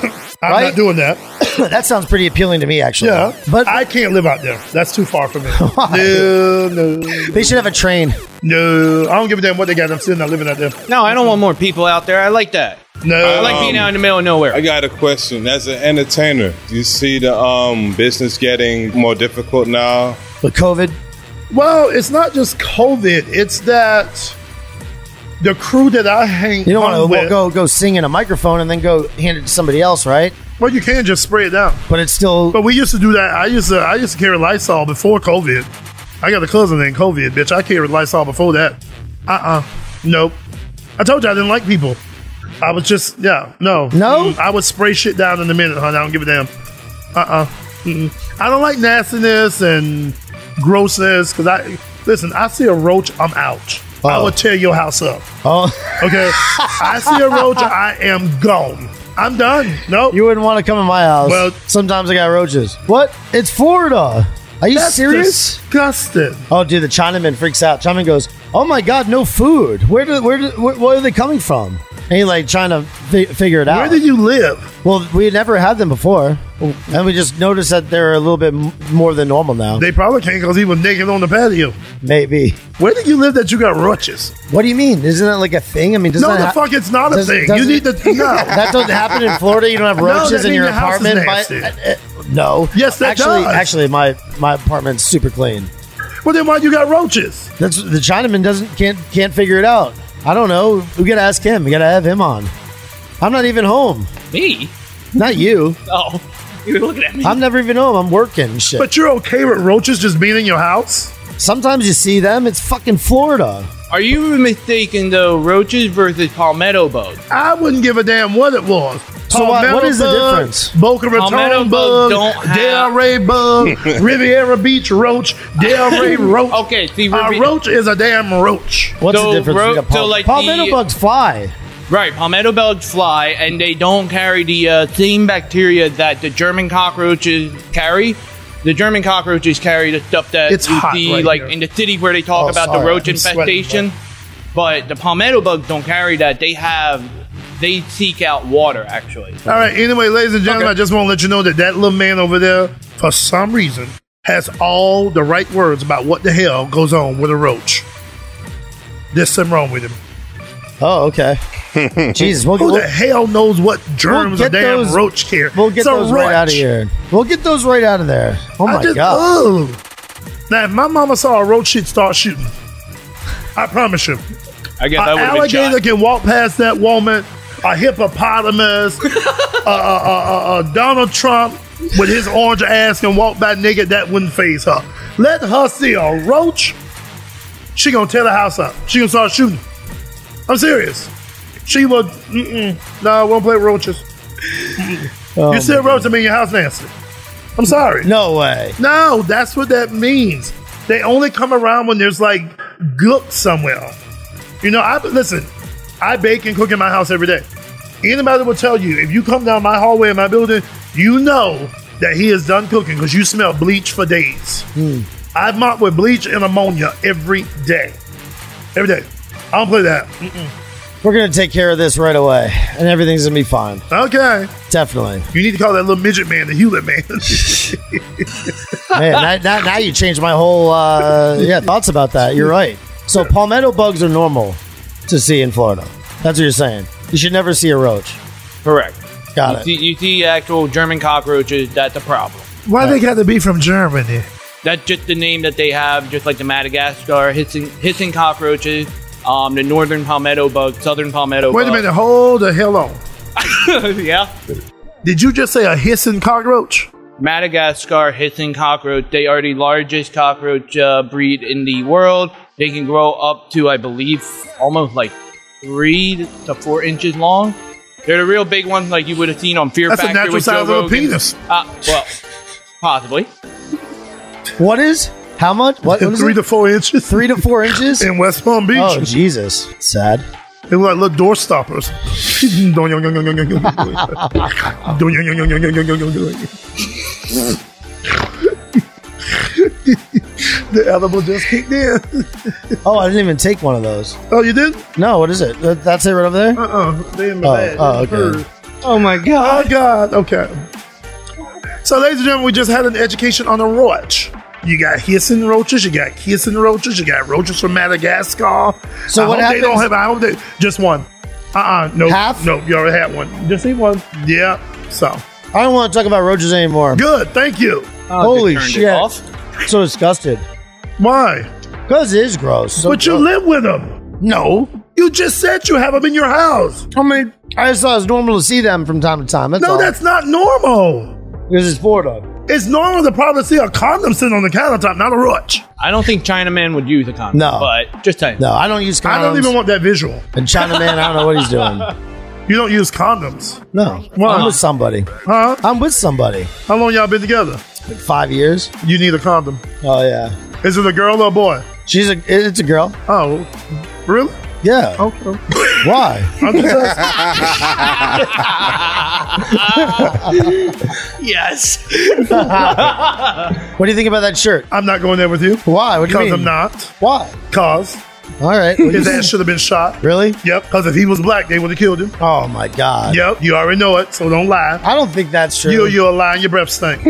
I'm right? not doing that. That sounds pretty appealing to me, actually. Yeah. But I can't live out there. That's too far for me. Why? No. they should have a train. No. I don't give a damn what they got. I'm still not living out there. No, I don't want more people out there. I like that. No. I like being out in the middle of nowhere. I got a question. As an entertainer, do you see the business getting more difficult now? With COVID, Well, it's not just COVID. It's that the crew that I hang you don't on want with. to go sing in a microphone and then go hand it to somebody else, right? Well, you can just spray it down. But it's still. But we used to do that. I used to carry Lysol before COVID. I got a cousin named COVID, bitch. I carried Lysol before that. Nope. I told you I didn't like people. I was just, no. I would spray shit down in a minute, honey. I don't give a damn. I don't like nastiness and grossness because I see a roach, I'm out. I Oh. will tear your house up. Oh, Okay? I see a roach, I am gone. I'm done. Nope. you wouldn't want to come in my house. Well- sometimes I got roaches. What? It's Florida. Are you That's serious? disgusting. Oh, dude, the Chinaman freaks out. Chinaman goes, "Oh my god, no food. Where are they coming from?" And he like trying to figure it out. Where did you live? Well, we had never had them before, and we just noticed that they're a little bit more than normal now. They probably can't because he was naked on the patio. Maybe. Where did you live that you got roaches? What do you mean? Isn't that like a thing? I mean, doesn't No, that the fuck, it's not a does- thing. does You it- need to, no. that doesn't happen in Florida. You don't have No, roaches that in means your your house is apartment. nasty. No. Yes, that actually, does. Actually, my apartment's super clean. Well, then why you got roaches? That's the Chinaman can't figure it out. I don't know. We gotta ask him. We gotta have him on. I'm not even home. Me? Not you. Oh, you were looking at me. I'm never even home. I'm working and shit. But you're okay with roaches just being in your house? Sometimes you see them. It's fucking Florida. Are you mistaking though roaches versus palmetto bugs? I wouldn't give a damn what it was. So what is the bug, difference? Boca Palmetto Raton bugs bug, don't have- Delray bug, Riviera Beach roach, Delray roach. Okay, see, A roach is a damn roach. What's So the difference? ro- We got so like palmetto the- bugs fly. Right, palmetto bugs fly, and they don't carry the same bacteria that the German cockroaches carry. The German cockroaches carry the stuff that It's you hot see, right like here. in the city where they talk about the sorry, roach I'm sweating, infestation. But the palmetto bugs don't carry that. They seek out water, actually. All right. Anyway, ladies and gentlemen, Okay. I just want to let you know that little man over there, for some reason, has all the right words about what the hell goes on with a roach. There's something wrong with him. Oh, okay. Jesus, Who the hell knows what germs get a damn those- roach carry? We'll get It's a those right out of roach. here. We'll get those right out of there. Oh my God. Ugh. Now, if my mama saw a roach, she'd start shooting. I promise you. I guess An that would have been alligator shot. can walk past that woman. A hippopotamus. Donald Trump with his orange ass can walk by naked. That wouldn't faze her. Let her see a roach. She gonna tear the house up. She gonna start shooting. I'm serious. She would. No, I won't play with roaches. Oh, You see a roach, I mean your house nasty. I'm sorry. no way. No, that's what that means. They only come around when there's like gook somewhere. You know, listen, I bake and cook in my house every day. Anybody will tell you, if you come down my hallway in my building, you know that he is done cooking because you smell bleach for days. I mop with bleach and ammonia every day. Every day. I don't play that. We're going to take care of this right away, and everything's going to be fine. Okay. Definitely. You need to call that little midget man the Hewlett man. Man, now you changed my whole thoughts about that. You're right. So palmetto bugs are normal to see in Florida. That's what you're saying. You should never see a roach. Correct. Got it. You see actual German cockroaches, that's a problem. Why they got to be from Germany? That's just the name that they have, just like the Madagascar hissing cockroaches, the northern palmetto bug, southern palmetto Wait a bug. minute. Hold the hell on. Yeah. Did you just say a hissing cockroach? Madagascar hissing cockroach. They are the largest cockroach breed in the world. They can grow up to, I believe, almost like 3 to 4 inches long. They're the real big ones, like you would have seen on Fear That's the Factor natural with Joe size of a Rogan. penis. Well, possibly. What is? How much? What is 3 it? to 4 inches 3 to 4 inches? in West Palm Beach. Oh, Jesus. Sad. They look like little door stoppers. The edible just kicked in. Oh, I didn't even take one of those. Oh, you did? No, what is it? That's it right over there? They in the bag. okay. Oh my god. Oh, God. Okay. So, ladies and gentlemen, we just had an education on a roach. You got hissing roaches, you got kissing roaches, you got roaches from Madagascar. So what They don't happens- have. I hope they just one. No, Half? No, you already had one. Just eat one. Yeah. So I don't want to talk about roaches anymore. good. Thank you. Holy Turned it shit. off. So disgusted. Why? Because it is gross. So But you gross. live with them. No. You just said you have them in your house. I mean, I just thought it was normal to see them from time to time. That's No, all. that's not normal. Because it's Florida. It's normal to probably see a condom sitting on the countertop, not a roach. I don't think Chinaman would use a condom. No. But just saying. No, I don't use condoms. I don't even want that visual. And Chinaman, I don't know what he's doing. You don't use condoms. No. Why? I'm with somebody. Huh? I'm with somebody. How long y'all been together? Like 5 years. You need a condom. Oh, yeah. Is it a girl or a boy? It's a girl. Oh, really? Yeah. Okay. Why? I'm just asking. Yes. What do you think about that shirt? I'm not going there with you. Why? What do you Because mean? I'm not. Why? Cause All right. his ass should have been shot. Really? Yep. Because if he was black, they would have killed him. Oh, my God. Yep. You already know it, so don't lie. I don't think that's true. You're a lie and your breath stink.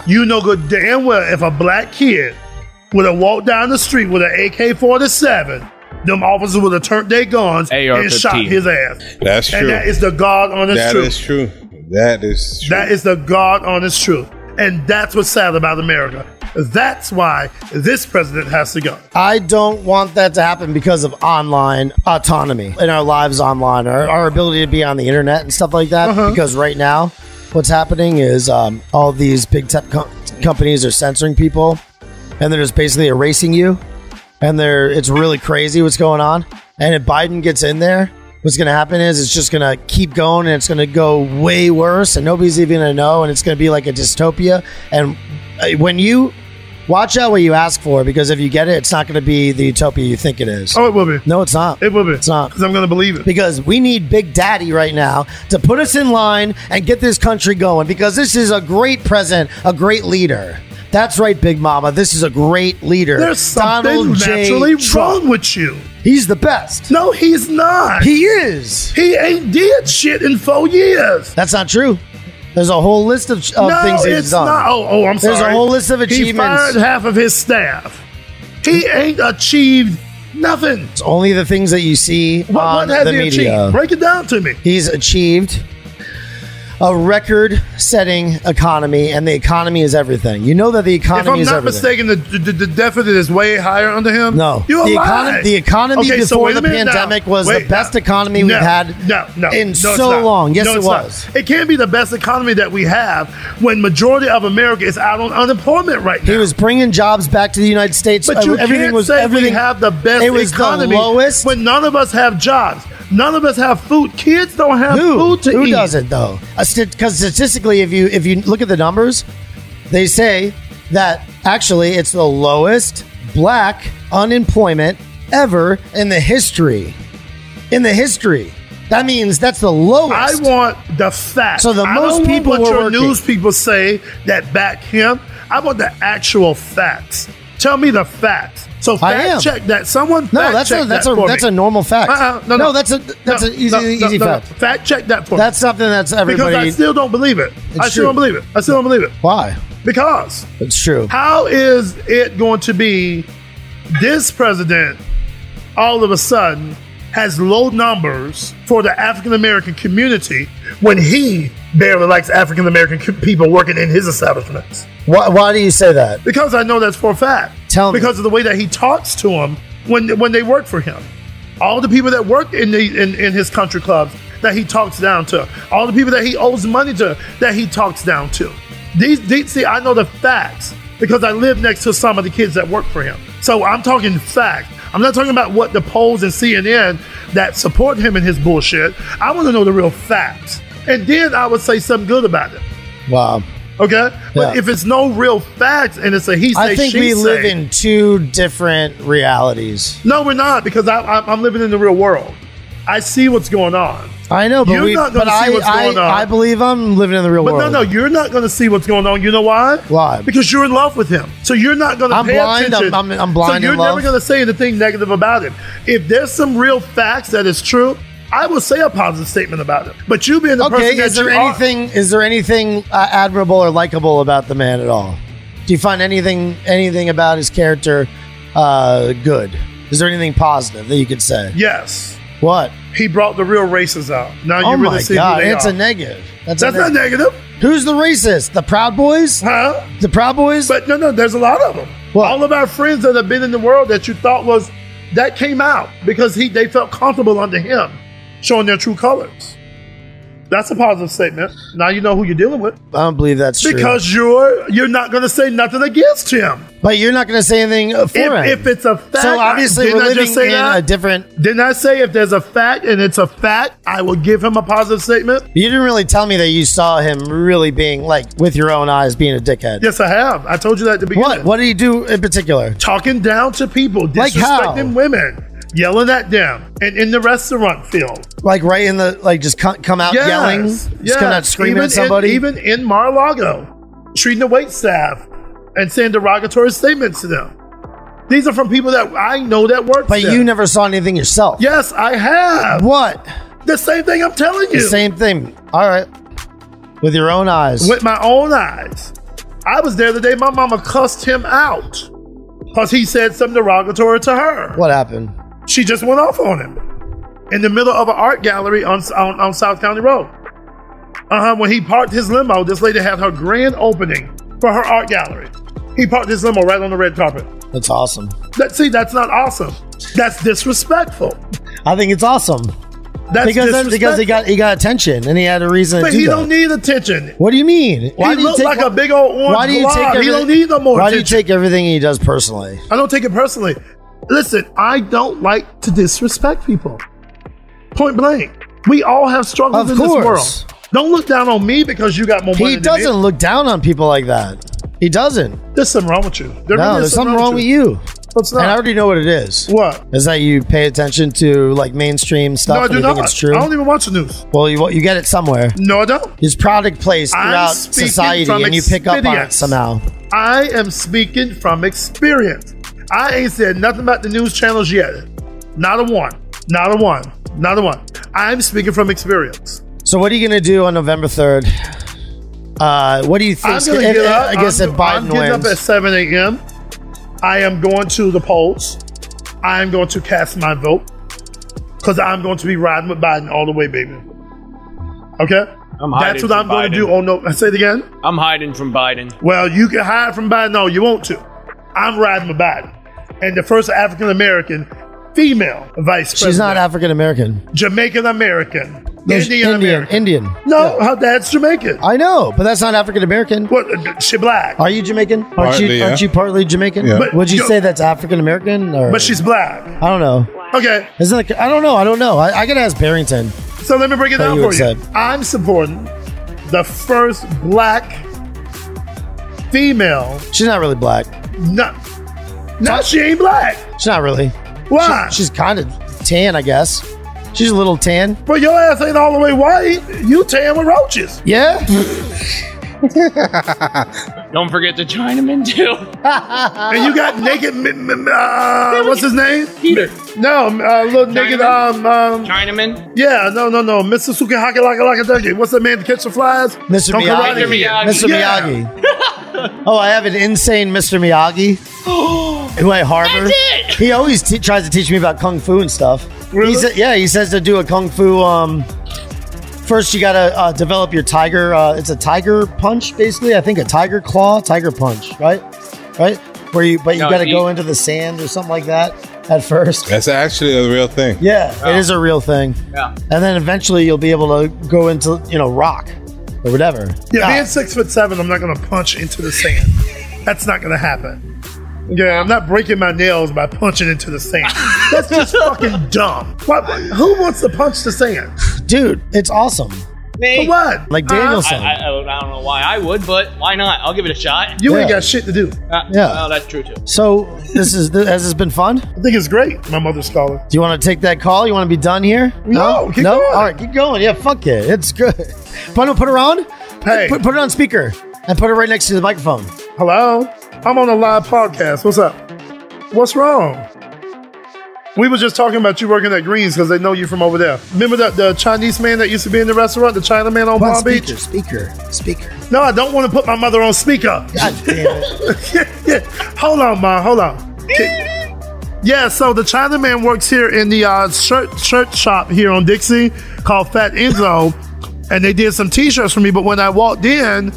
You know good damn well if a black kid would have walked down the street with an AK-47, them officers would have turned their guns and AR-15. shot his ass. That's true. And that is the God honest That truth. is true. That is true. That is the God honest truth. And that's what's sad about America. That's why this president has to go. I don't want that to happen because of online autonomy in our lives online, our ability to be on the internet and stuff like that. Because right now, what's happening is all these big tech companies are censoring people, and they're just basically erasing you. And it's really crazy what's going on. And if Biden gets in there, what's going to happen is it's just going to keep going, and it's going to go way worse, and nobody's even going to know, and it's going to be like a dystopia. And when you Watch out what you ask for, because if you get it, it's not going to be the utopia you think it is. Oh, it will be. No, it's not. It will be. It's not. Because I'm going to believe it. Because we need Big Daddy right now to put us in line and get this country going, because this is a great president, a great leader. That's right, Big Mama. This is a great leader. There's something naturally wrong with you. He's the best. No, he's not. He is. He ain't did shit in 4 years. That's not true. There's a whole list of things he's done. Not. Oh, I'm sorry. There's a whole list of achievements. He fired half of his staff. He ain't achieved nothing. It's only the things that you see on what the media. Achieved? Break it down to me. He's achieved a record-setting economy, and the economy is everything. You know that the economy is everything. If I'm not mistaken, the deficit is way higher under him? No. The economy before the pandemic was the best economy we've had in so long. Yes, it was. It can't be the best economy that we have when majority of America is out on unemployment right now. He was bringing jobs back to the United States. But you can't say we have the best economy the lowest. When none of us have jobs. None of us have food. Kids don't have food to eat. Who doesn't, though? Because statistically, if you look at the numbers, they say that actually it's the lowest black unemployment ever in the history. In the history. That means that's the lowest. I want the facts. So I most don't people want what were your working. news people say that back him. I want the actual facts. Tell me the facts. So fact check that. Someone that's a normal fact. No, that's an easy fact. Fact check that for me. That's something that's everybody. Because I still don't believe it. I still don't believe it. Why? Because it's true. How is it going to be this president all of a sudden has low numbers for the African American community when he barely likes African American people working in his establishments? Why do you say that? Because I know that's for a fact. Tell me. Because of the way that he talks to them when they work for him. All the people that work in his country clubs that he talks down to. All the people that he owes money to that he talks down to. See, I know the facts because I live next to some of the kids that work for him. So I'm talking facts. I'm not talking about what the polls and CNN that support him in his bullshit. I want to know the real facts. And then I would say something good about it. Wow. Okay? But if it's no real facts and it's a he say, I think we live in two different realities. No, we're not, because I'm living in the real world. I see what's going on. I know, but I believe I'm living in the real world. But no, you're not going to see what's going on. You know why? Why? Because you're in love with him. So you're not going to pay attention. I'm blind. So you're never going to say anything negative about him. If there's some real facts that is true, I will say a positive statement about it. But you being the person that is there anything admirable or likable about the man at all? Do you find anything about his character good? Is there anything positive that you could say? Yes. What? He brought the real racists out. Now you really see who they it's are. a negative. That's not negative. Who's the racist? The Proud Boys? Huh? The Proud Boys? But no, there's a lot of them. What? All of our friends that have been in the world that you thought that came out because they felt comfortable under him, showing their true colors. That's a positive statement. Now you know who you're dealing with. I don't believe that's true. Because you're not going to say nothing against him. But you're not going to say anything for him. If it's a fact. So obviously we're living in a different... Didn't I say if there's a fact and it's a fact, I will give him a positive statement? You didn't really tell me that you saw him really being, like, with your own eyes, being a dickhead. Yes, I have. I told you that at the beginning. What did he do in particular? Talking down to people, disrespecting women. Yelling at them and in the restaurant field. Like right in the, like just come out yelling? Just come out screaming at somebody? Even in Mar-a-Lago, treating the wait staff and saying derogatory statements to them. These are from people that I know that work But you never saw anything yourself. Yes, I have. What? The same thing I'm telling you. The same thing. All right. With your own eyes. With my own eyes. I was there the day my mama cussed him out because he said something derogatory to her. What happened? She just went off on him in the middle of an art gallery on South County Road. When he parked his limo, this lady had her grand opening for her art gallery. He parked his limo right on the red carpet. That's awesome. That's not awesome. That's disrespectful. I think it's awesome. That's because he got attention and he had a reason to do that. But he don't need attention. What do you mean? He looks like a big old orange blob. He don't need no more attention. Why do you take everything he does personally? I don't take it personally. Listen, I don't like to disrespect people. Point blank. We all have struggles in this world. Don't look down on me because you got more money than me. He doesn't look down on people like that. He doesn't. There's something wrong with you. No, there's something wrong with you. What's And I that? already know what it is. What? Is that you pay attention to like mainstream stuff? No, I and do you think not. it's true. I don't even watch the news. Well, you get it somewhere. No, I don't. There's product placed I'm throughout speaking society, from and you pick up on it experience. somehow. I am speaking from experience. I ain't said nothing about the news channels yet. Not a one. Not a one. Not a one. I'm speaking from experience. So what are you going to do on November 3rd? What do you think? I'm going to get up. I guess if I'm Biden getting wins. up at 7 a.m. I am going to the polls. I am going to cast my vote because I'm going to be riding with Biden all the way, baby. Okay? I'm hiding That's what I'm from going to Biden. do. Oh, no. Say it again. I'm hiding from Biden. Well, you can hide from Biden. No, you won't to. I'm riding with Biden. And the first African-American female vice president. She's not African American. Jamaican-American. Indian. No, her dad's Jamaican. I know, but that's not African American. What? She black. Are you Jamaican? Aren't Partly, you partly Jamaican? Yeah. But- Would you yo- say that's African American? But she's black. I don't know. Okay, Isn't it? I don't know. I gotta ask Barrington. so let me break it That down you for you. had said. I'm supporting the first black female. She's not really black. No, she ain't black. She's not really. Why? She's kind of tan, I guess. She's a little tan. But your ass ain't all the way white. You tan with roaches. Yeah. Don't forget the Chinaman too. And you got naked. What's his name? Peter. No, little naked. Chinaman. Yeah, no. Mr. Sukihaki like a ducky. What's the man that catch the flies? Mr. From Miyagi. Karate Kid. Mr. Yeah. Miyagi. Oh, I have an insane Mr. Miyagi who I harbor. That's it! He always tries to teach me about kung fu and stuff. Really? He says to do a kung fu. First, you gotta develop your tiger. It's a tiger punch, basically. I think a tiger claw, tiger punch, right? But you gotta go into the sand or something like that at first. That's actually a real thing. Yeah, it is a real thing. Yeah. And then eventually you'll be able to go into rock or whatever. Yeah, being 6'7", I'm not gonna punch into the sand. That's not gonna happen. Yeah, I'm not breaking my nails by punching into the sand. That's just fucking dumb. Who wants to punch the sand? Dude, it's awesome. Me. For what? Like Danielson. I don't know why I would, but why not? I'll give it a shot. You ain't Yeah. got shit to do. Yeah. Well, that's true too. So has this been fun? I think it's great. My mother's calling. Do you want to take that call? You want to be done here? No, keep going. All right, keep going. Yeah, fuck it. It's good. Put her on. Hey. Put it on speaker and put it right next to the microphone. Hello? I'm on a live podcast. What's up? What's wrong? We were just talking about you working at Greens because they know you from over there. Remember the Chinese man that used to be in the restaurant, the Chinaman on Palm Beach? Speaker. No, I don't want to put my mother on speaker. God damn it. Yeah. Hold on, Ma. Hold on. Yeah, so the Chinaman works here in the shirt shop here on Dixie called Fat Enzo, and they did some T-shirts for me. But when I walked in,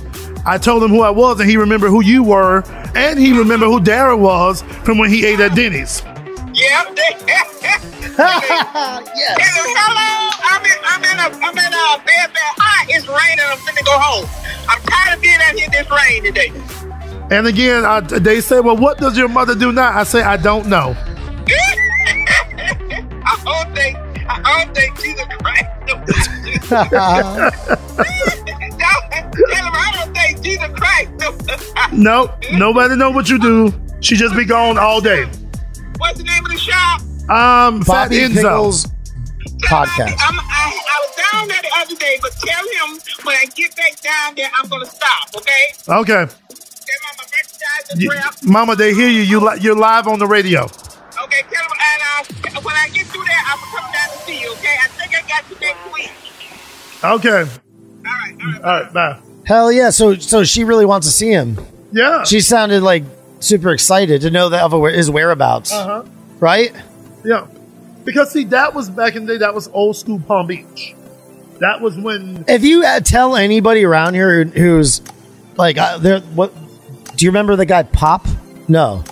I told him who I was, and he remembered who you were, and he remembered who Dara was from when he ate at Denny's. Yeah. Yes. Hello. I'm in a bed hot. It's raining. I'm finna go home. I'm tired of being out here in this rain today. And again, they say, well, what does your mother do now? I say, I don't know. I don't think Jesus Christ. Tell him I don't think Jesus Christ. Nope, nobody know what you do. She just be gone all day. What's the name of the shop? Fat Bobby Enzo. Pickles podcast. I was down there the other day, but tell him when I get back down there, I'm gonna stop. Okay? Okay. Tell him I'm a recognize the prayer. Mama, they hear you. You're live on the radio. Okay, tell him, and when I get through there, I'm coming down to see you, okay? I think I got you next week. Okay. All All right, bye. Hell yeah. So she really wants to see him. Yeah. She sounded like super excited to know his whereabouts. Uh-huh. Right? Yeah. Because, see, that was back in the day, that was old school Palm Beach. That was when... If you tell anybody around here who's like, do you remember the guy Pop? No.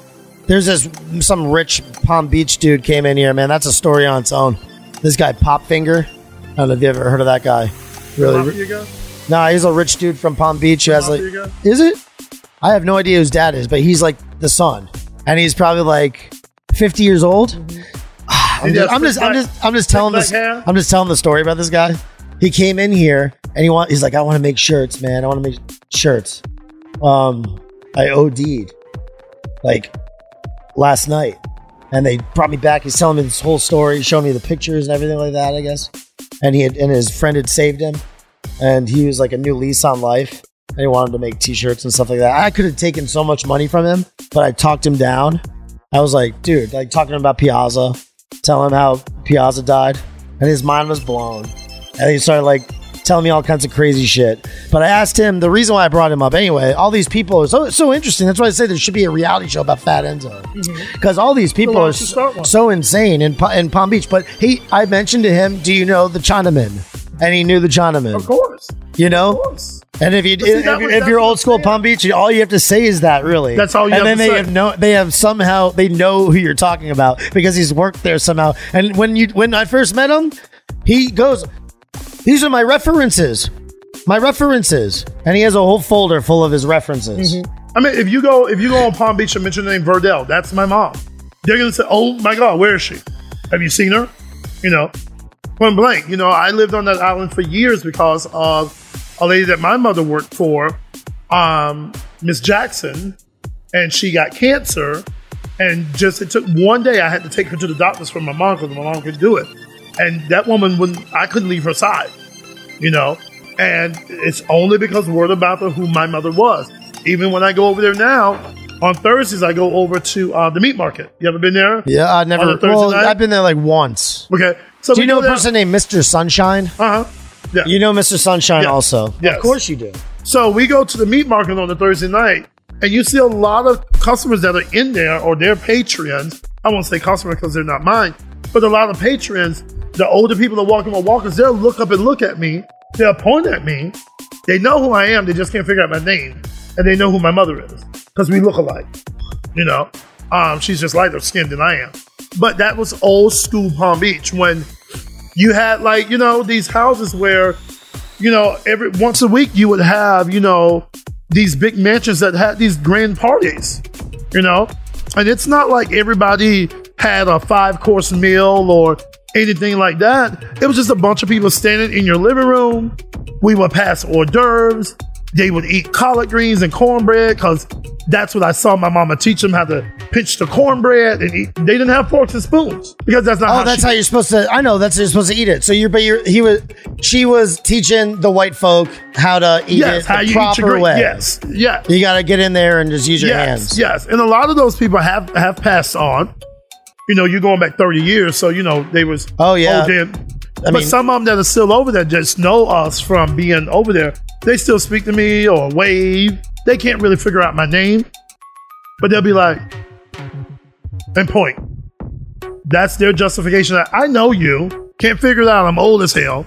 There's some rich Palm Beach dude came in here, man. That's a story on its own. This guy Pop Finger. I don't know if you ever heard of that guy. Really? No, he's a rich dude from Palm Beach who has like... Is it? I have no idea whose dad is, but he's like the son. And he's probably like 50 years old. I'm just telling this. I'm just telling the story about this guy. He came in here and he's like, I want to make shirts, man. I want to make shirts. I OD'd. like last night. And they brought me back. He's telling me this whole story, showing me the pictures and everything like that, I guess. And his friend had saved him. And he was like a new lease on life. And he wanted to make t-shirts and stuff like that. I could have taken so much money from him, but I talked him down. I was like, dude, like talking about Piazza, telling him how Piazza died. And his mind was blown. And he started like telling me all kinds of crazy shit. But I asked him, the reason why I brought him up anyway, all these people are so interesting. That's why I say there should be a reality show about Fat Enzo. Because all these people are so insane in Palm Beach. But I mentioned to him, do you know the Chinaman? And he knew the Chinaman. Of course. You know? Of course. And if you're old school Palm Beach, all you have to say is that, really. That's all you have to say. They know who you're talking about because he's worked there somehow. And when I first met him, he goes, these are my references. And he has a whole folder full of his references. I mean, if you go on Palm Beach and mention the name Verdell, that's my mom. They're going to say, oh my God, where is she? Have you seen her? You know, point blank. You know, I lived on that island for years because of a lady that my mother worked for, Miss Jackson, and she got cancer. And it took one day I had to take her to the doctors for my mom because my mom couldn't do it. And that woman I couldn't leave her side, you know. And it's only because word about who my mother was. Even when I go over there now, on Thursdays, I go over to the meat market. You ever been there? Yeah, I never. Well, I've been there like once. Okay. So do you know a person named Mr. Sunshine? Uh-huh. Yeah. You know Mr. Sunshine also? Yes. Of course you do. So we go to the meat market on the Thursday night, and you see a lot of customers that are in there, or they're patrons. I won't say customers because they're not mine, but a lot of patrons, the older people that walk in with walkers, they'll look up and look at me. They'll point at me. They know who I am. They just can't figure out my name. And they know who my mother is because we look alike. You know, she's just lighter skinned than I am. But that was old school Palm Beach when you had like, you know, these houses where, you know, every once a week you would have, you know, these big mansions that had these grand parties, you know, and it's not like everybody had a 5-course meal or anything like that. It was just a bunch of people standing in your living room. We would pass hors d'oeuvres. They would eat collard greens and cornbread because that's what I saw my mama teach them how to pinch the cornbread and eat. They didn't have forks and spoons because that's not. That's how you're supposed to. I know that's how you're supposed to eat it. So she was teaching the white folk how to eat it the proper way. Yes, yeah. You got to get in there and just use your hands. Yes, and a lot of those people have passed on. You know, you're going back 30 years, so you know they was. Oh yeah. But some of them that are still over there just know us from being over there. They still speak to me or wave. They can't really figure out my name, but they'll be like, and point. That's their justification. I know you. Can't figure it out. I'm old as hell,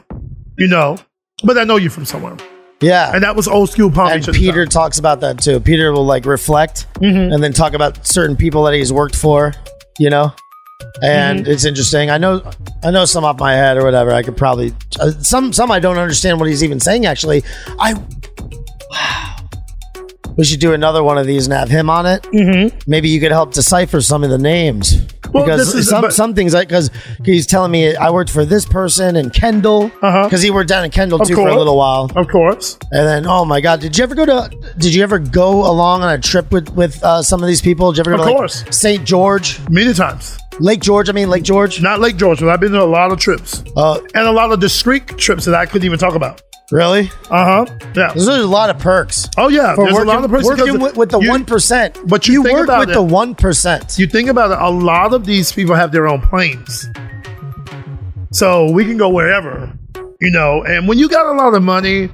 you know, but I know you from somewhere. Yeah. And that was old school Palm Beach. And Peter talks about that too. Peter will like reflect and then talk about certain people that he's worked for, you know? And it's interesting. I know some off my head or whatever. I could probably some I don't understand what he's even saying. Actually, we should do another one of these and have him on it. Maybe you could help decipher some of the names because some things because he's telling me I worked for this person in Kendall because he worked down in Kendall too for a little while. Of course. And then oh my God, did you ever go along on a trip with some of these people? Did you ever go to like St. George? Many times. Lake George? Not Lake George, but I've been to a lot of trips. And a lot of discreet trips that I couldn't even talk about. Really? Yeah. There's a lot of perks. Oh, yeah. There's a lot of perks. Working with the 1%. But you work with the 1%. You think about it, a lot of these people have their own planes. So we can go wherever, you know. And when you got a lot of money,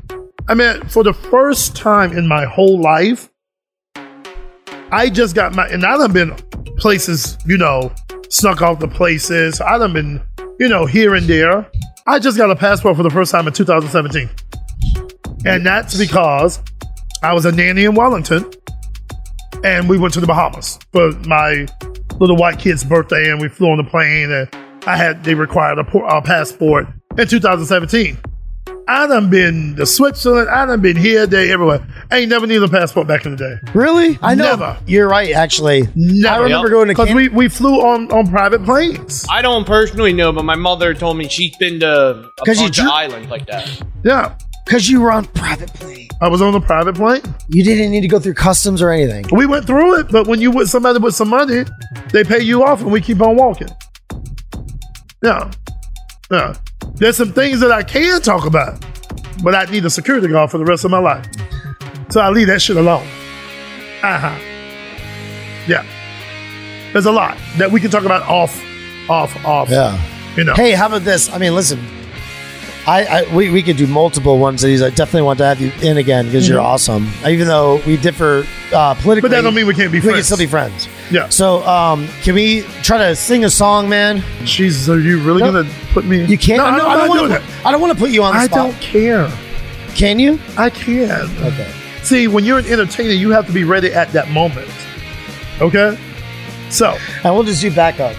I mean, for the first time in my whole life, I just got and I done been places, you know, snuck off the places. I done been, you know, here and there. I just got a passport for the first time in 2017. And that's because I was a nanny in Wellington and we went to the Bahamas for my little white kid's birthday and we flew on the plane and they required a passport in 2017. I done been to Switzerland. I done been here, there, everywhere. I ain't never needed a passport back in the day. Really? I know. Never. You're right, actually. Never. I remember going to because we flew on private planes. I don't personally know, but my mother told me she's been to a bunch of islands like that. Yeah. Because you were on private plane. I was on a private plane. You didn't need to go through customs or anything. We went through it, but when you with somebody with some money, they pay you off and we keep on walking. Yeah. Yeah. There's some things that I can talk about, but I need a security guard for the rest of my life. So I leave that shit alone. Yeah. There's a lot that we can talk about off. Yeah. You know. Hey, how about this? I mean, listen, we could do multiple ones of these. I definitely want to have you in again because you're awesome. Even though we differ politically. But that don't mean we can't be friends. We can still be friends. Yeah. So, can we try to sing a song, man? Jesus, are you really going to put me in? You can't. No, I I'm not doing that. I don't want to put you on the I spot. don't care. Can you? I can. Okay. See, when you're an entertainer, you have to be ready at that moment. Okay? So. And we'll just do backup.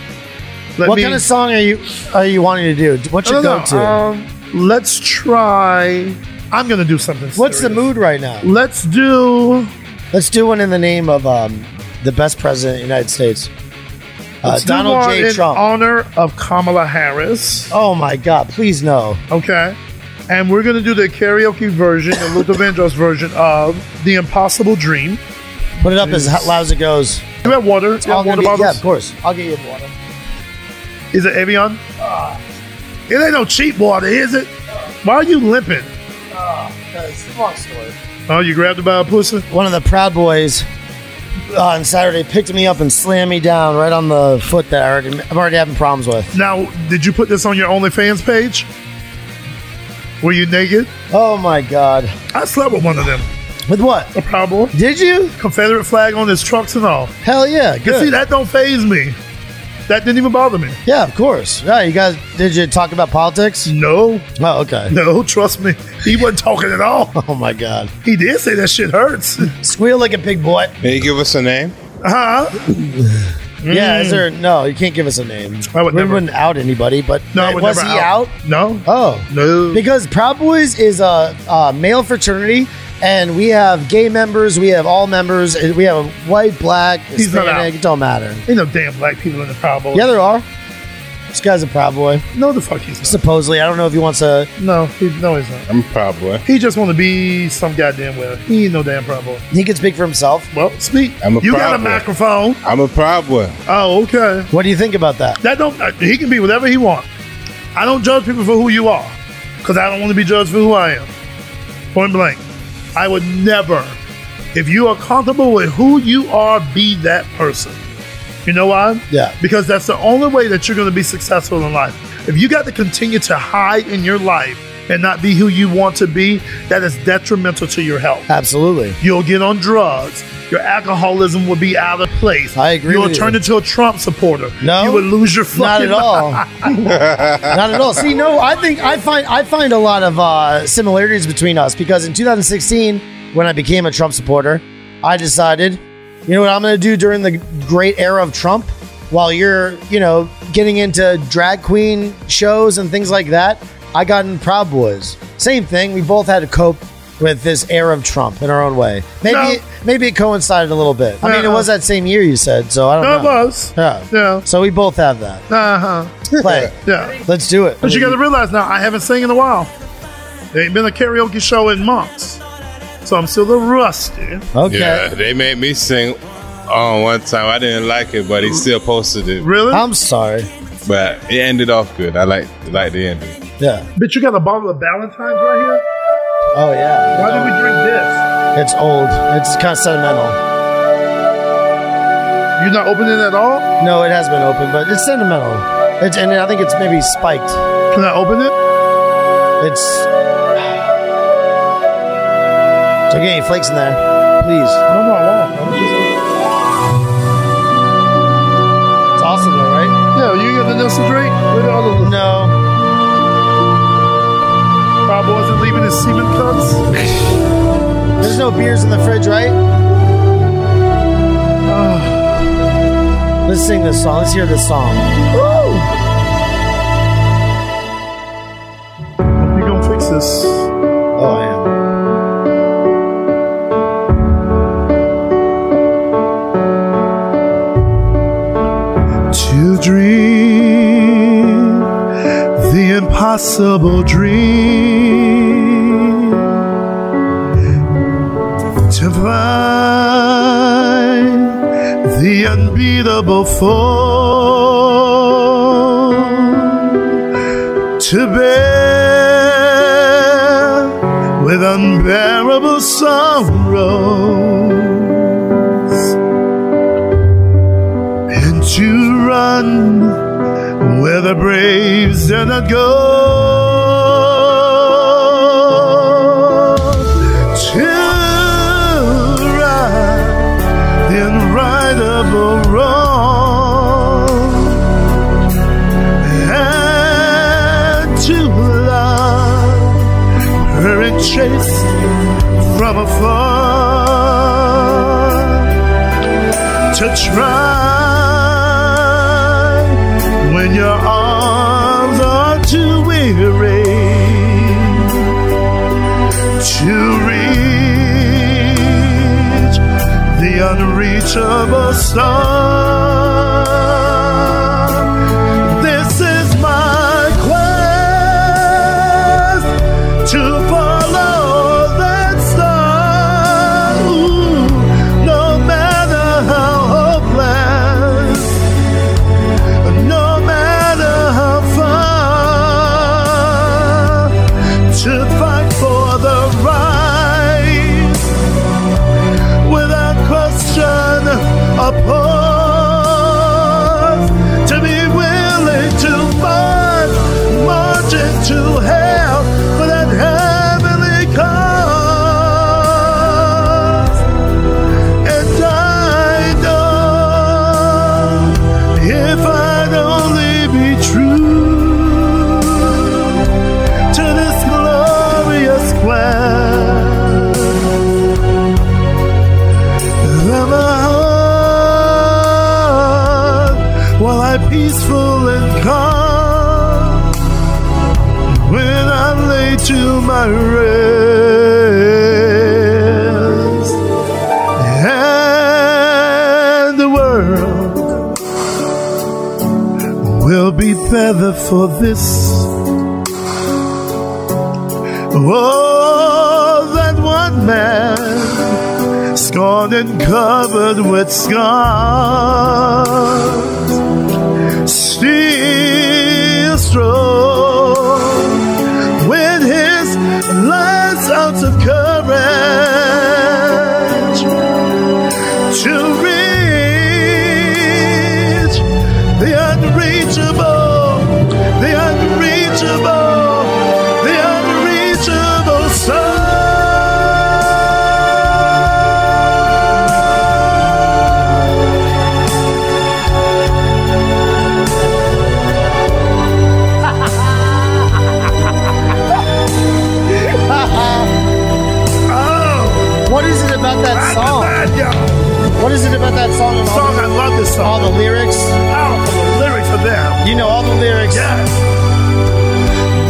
What kind of song are you wanting to do? What's your go-to? Let's try. I'm going to do something What's serious. the mood right now? Let's do one in the name of the best president of the United States. let's do Donald one J. in Trump. honor of Kamala Harris. Oh my God, please no. Okay. And we're going to do the karaoke version, the Luther Vandross version of The Impossible Dream. Put it up as loud as it goes. You have water? You have water bottles? Yeah, of course. I'll get you water. Is it Evian? It ain't no cheap water, is it? Why are you limping? It's a long story. Oh, you grabbed it by a pussy? One of the Proud Boys on Saturday picked me up and slammed me down right on the foot that I'm already having problems with. Now, did you put this on your OnlyFans page? Were you naked? Oh my God. I slept with one of them. With what? A Proud Boy. Did you? Confederate flag on his trucks and all. Hell yeah. You Good. see, that don't faze me. That didn't even bother me. Yeah, of course. Yeah, you guys, did you talk about politics? No. Oh, okay. No, trust me. He wasn't talking at all. Oh my God. He did say that shit hurts. Squeal like a big boy. May you give us a name? Huh? Yeah, is there? No, you can't give us a name. I would we never. wouldn't out anybody, but No, I would was never he out? No. Oh. No. Because Proud Boys is a male fraternity, and we have gay members, we have all members, and we have a white, black, He's not Hispanic, out. it don't matter. Ain't no damn black people in the Proud Boys. Yeah, there are. This guy's a Proud Boy. No, the fuck he's not. Supposedly. I don't know if he wants to. No, he's not. I'm a Proud Boy. He just want to be some goddamn well. He ain't no damn Proud Boy. He can speak for himself. Well, speak. I'm a you got Proud a Boy. microphone. I'm a Proud Boy. Oh, okay. What do you think about that? That don't. He can be whatever he want. I don't judge people for who you are, because I don't want to be judged for who I am. Point blank. I would never. If you are comfortable with who you are, be that person. You know why? Yeah. Because that's the only way that you're going to be successful in life. If you got to continue to hide in your life and not be who you want to be, that is detrimental to your health. Absolutely. You'll get on drugs. Your alcoholism will be out of place. I agree You'll with turn you. into a Trump supporter. No. You would lose your fucking Not at all. Not at all. See, no, I find a lot of similarities between us because in 2016, when I became a Trump supporter, I decided, you know what I'm going to do during the great era of Trump, while you're, getting into drag queen shows and things like that. I got in Proud Boys. Same thing. We both had to cope with this era of Trump in our own way. Maybe it coincided a little bit. I mean, it was that same year you said, so I don't know. It was. Yeah. Yeah. So we both have that. Play it. Yeah. Let's do it. But you got to realize now, I haven't sang in a while. There ain't been a karaoke show in months. So I'm still a little rusty. Okay. Yeah, they made me sing on one time. I didn't like it, but he still posted it. Really? I'm sorry. But it ended off good. I like the ending. Yeah. But you got a bottle of Valentine's right here? Oh, yeah. Why did we drink this? It's old. It's kind of sentimental. You're not opening it at all? No, it has been open, but it's sentimental. And I think it's maybe spiked. Can I open it? It's... Don't get any flakes in there. Please. No, I won't. It's awesome though, right? Yeah, you get the Nelson drink? Where the other No. Proud Boy wasn't leaving his semen cups? There's no beers in the fridge, right? Let's sing this song. Let's hear this song. Woo! You gonna fix this? Oh, I am. To dream the impossible dream, the unbeatable foe to bear with unbearable sorrows, and to run where the braves dare not go. Wrong and to love her and chase from afar, to try when your arms are too weary to reach the unreachable star. This is my quest to follow that star. Ooh, no matter how hopeless, no matter how far, to fight for the right without question or pause, to be willing to march into hell for that heavenly cause. And I know if I'd only be true to this glorious quest, that my heart, while I peaceful and calm, when I lay to my rest, and the world will be better for this. Oh, that one man, scorned and covered with scars, still strong with his last ounce of courage to reach the unreachable, the unreachable, the unreachable star. What is it about that song? What is it about that song? I love this song. All the lyrics? Powerful, the lyrics are there. You know all the lyrics? Yes.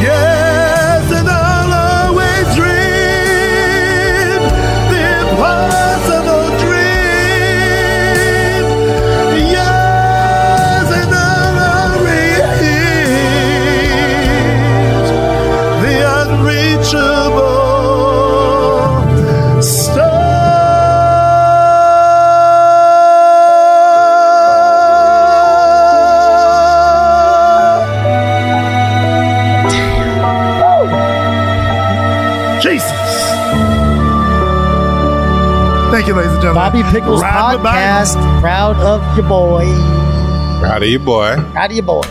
Yes, and I'll always dream the impossible dream. Yes, and I'll reach the unreachable star. Thank you, ladies and gentlemen. Bobby Pickles Ride with podcast. Proud of your boy. Proud of you, boy. Proud of your boy.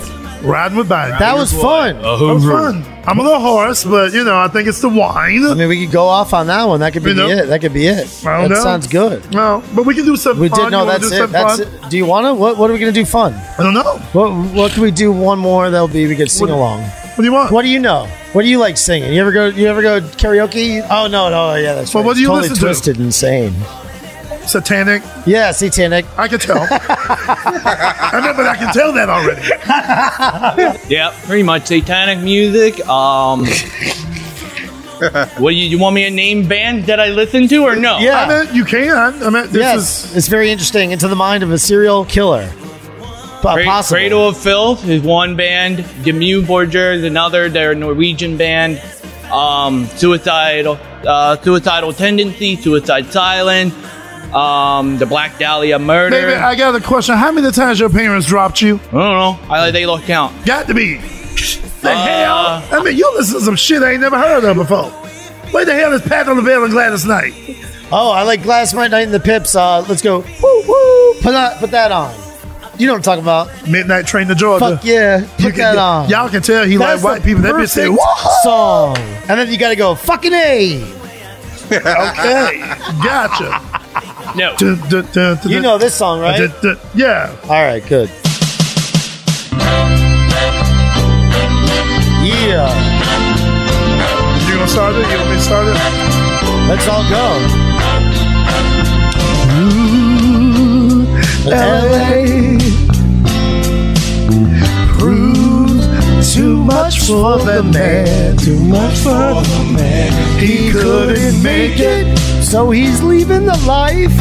Riding with Biden. That was fun. That was fun. I'm a little hoarse, but you know, I think it's the wine. I mean, we could go off on that one. That could be it. That could be it. I don't That know. sounds good. No, but we can do something We fun. did. No, You wanna that's do it. something That's fun? it. Do you want to? What are we going to do fun? I don't know. What can we do one more that'll be we could sing along? What do you want? What do you know? What do you like singing? You ever go karaoke? Oh no, yeah, that's Well, right. what do you totally listen to? twisted, insane. Satanic. Yeah, satanic. I can tell. I remember I can tell that already. Yeah, pretty much satanic music. What do you want me to name bands that I listen to or no? Yeah. I mean, you can. I mean, this Yes, is. it's very interesting. Into the mind of a serial killer. Possible. Cradle of Filth is one band. Demu Borger is another. They're a Norwegian band. Suicidal Tendency, Suicide Silence, The Black Dahlia murder. Baby, I got a question. How many times your parents dropped you? I don't know. They lost count. Got to be. The hell? I mean, you listen to some shit I ain't never heard of before. What the hell is Pat on the Veil and Gladys Knight? Oh, I like Gladys Knight and the Pips. Let's go. Woo, woo. Put that on. You know what I'm talking about. Midnight Train to Georgia. Fuck yeah. Put that on. Y'all can tell he That's like white people. That bitch say, perfect song. And then you got to go, fucking A. Okay. Gotcha. No. You know this song, right? Yeah. All right, good. Yeah. You gonna start it? You want me to start it? Let's all go. LA proves too much for the man. Too much for the man. He couldn't make it, So he's leaving the life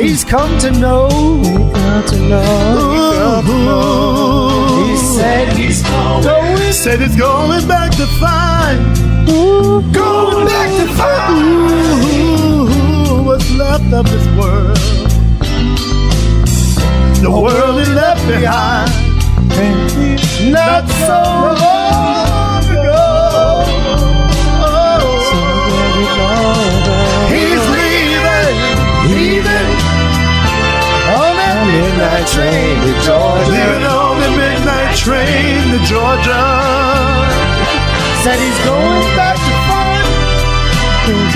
he's come to know. He said he's going. Said it's going back to find. Going back to find what's left of this world. The world is left behind. Not so long ago. He's leaving On that midnight train to Georgia. leaving on the midnight train to Georgia. Said he's going back to find.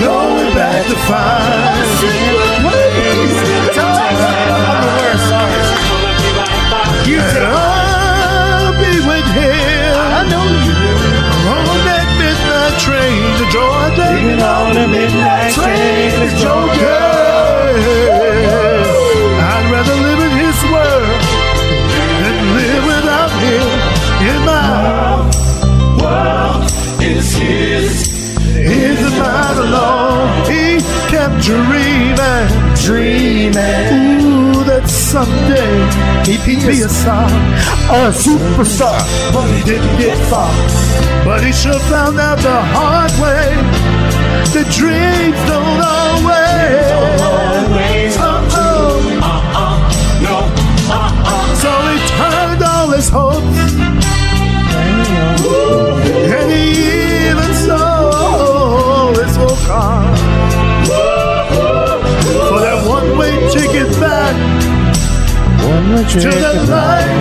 Going back to find. I'm the worst, sorry. You And take I'll be with him I know you will. on that midnight train to Georgia. Leaving on the midnight train to Georgia. I'd rather live in his world than live without him in my world is his. His and mine alone. He kept dreaming. Ooh, that someday he'd be a star, a superstar. But he didn't get far. But he sure found out the hard way. The dreams don't always. So he turned all his hopes. And he even sold his whole car for that one-way ticket back to the life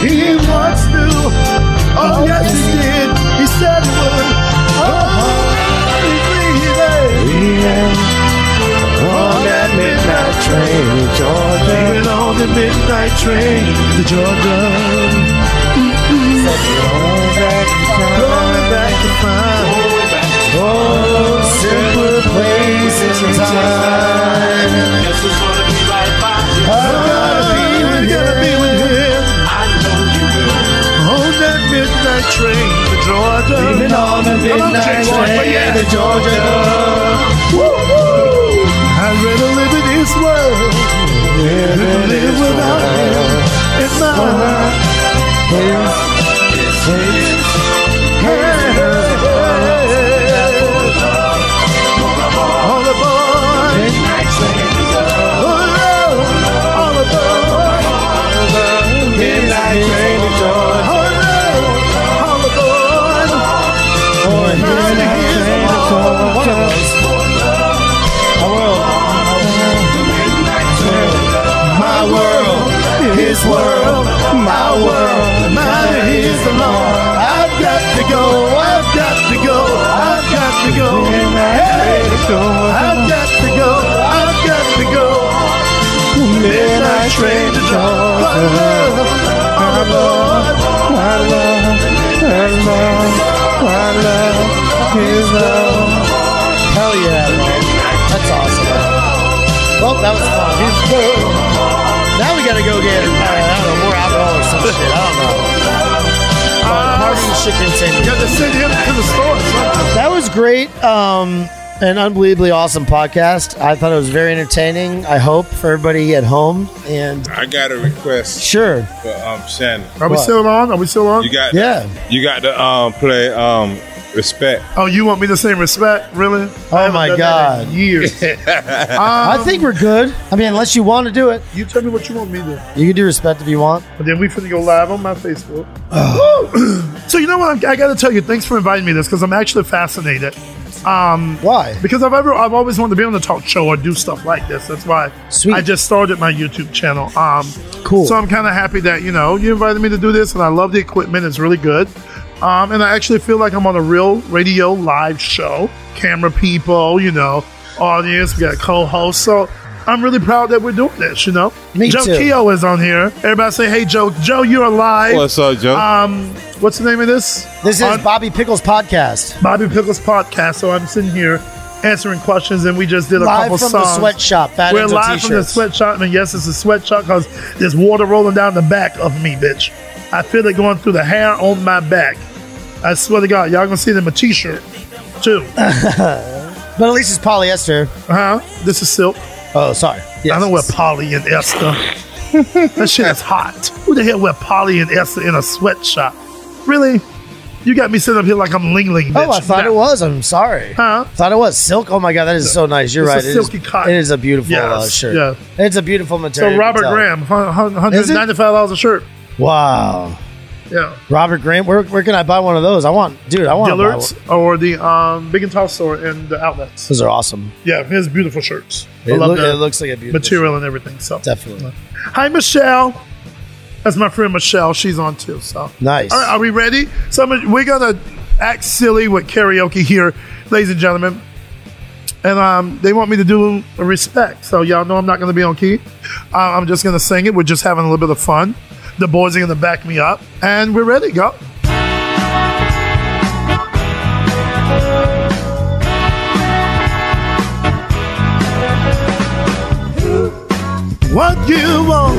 he once knew. Oh, yes, he did. He said he would. Oh, he's leaving on that midnight train to Georgia. Leaving on the midnight train to Georgia. Going back to find Simpler places and time. I gotta be with him. On that midnight train to Georgia. Leaving on the midnight train to Georgia. I'd rather live in his world than live without him in mine. All aboard. All aboard. Midnight train to Georgia. All aboard. My world, his world, my world, mine and his alone. I've got to go, I've got to go, I've got to go. Hey, I've got to go, I've got to go. Midnight train to Georgia. My Lord, my love, my love, my love, his love. Hell yeah, man. That's awesome. Well, that was fun. Now we gotta go get, I don't know, more alcohol or some shit. I don't know. Party should continue. Got to send him to the store. That was great. An unbelievably awesome podcast. I thought it was very entertaining. I hope for everybody at home. And I got a request sure. for Shannon. Are we What? still on? Are we still on? You got Yeah. You got to play Respect. Oh, you want me to say respect? Really? Oh my God. Years. I think we're good. I mean, unless you want to do it. You tell me what you want me to do. You can do respect if you want. But then we finna go live on my Facebook. So you know what? I got to tell you, thanks for inviting me to this because I'm actually fascinated. Why? Because I've always wanted to be on the talk show or do stuff like this. That's why Sweet. I just started my YouTube channel. Cool. So I'm kind of happy that you invited me to do this, and I love the equipment. It's really good. And I actually feel like I'm on a real radio live show. Camera people, audience. We got co-hosts. So I'm really proud that we're doing this. Me Joe too. Keogh is on here. Everybody say, "Hey, Joe! Joe, you're alive." What's up, Joe? What's the name of this? This is Bobby Pickles Podcast. Bobby Pickles Podcast. So I'm sitting here answering questions, and we just did a Live couple from songs. the sweatshop. Fat We're Ends with live from the t-shirts. sweatshop, and yes, it's a sweatshop because there's water rolling down the back of me, bitch. I feel it going through the hair on my back. I swear to God, y'all gonna see it in my t-shirt too. But at least it's polyester. This is silk. Oh, sorry. I don't wear poly and ester. That shit is hot. Who the hell wear poly and ester in a sweatshop? Really? You got me sitting up here like I'm Ling Ling, bitch. Oh, I thought it was. I'm sorry. Thought it was silk. Oh my God, that is so nice. You're It's right. a silky cotton. It is a beautiful shirt. Yeah. It's a beautiful material. So you can Robert tell. Graham, $195 a shirt. Wow. Yeah. Robert Graham. Where can I buy one of those? I want to buy one. Dillard's or the Big and Tall store and the outlets. Those are awesome. Yeah, he has beautiful shirts. I It, love it the looks like a beautiful material and everything. So Definitely. Hi, Michelle. That's my friend Michelle. She's on too. So Nice. All right, are we ready? So we're gonna act silly with karaoke here, ladies and gentlemen. And they want me to do a respect. So y'all know I'm not gonna be on key. I'm just gonna sing it. We're just having a little bit of fun. The boys are gonna back me up, and we're ready. Go. What you want,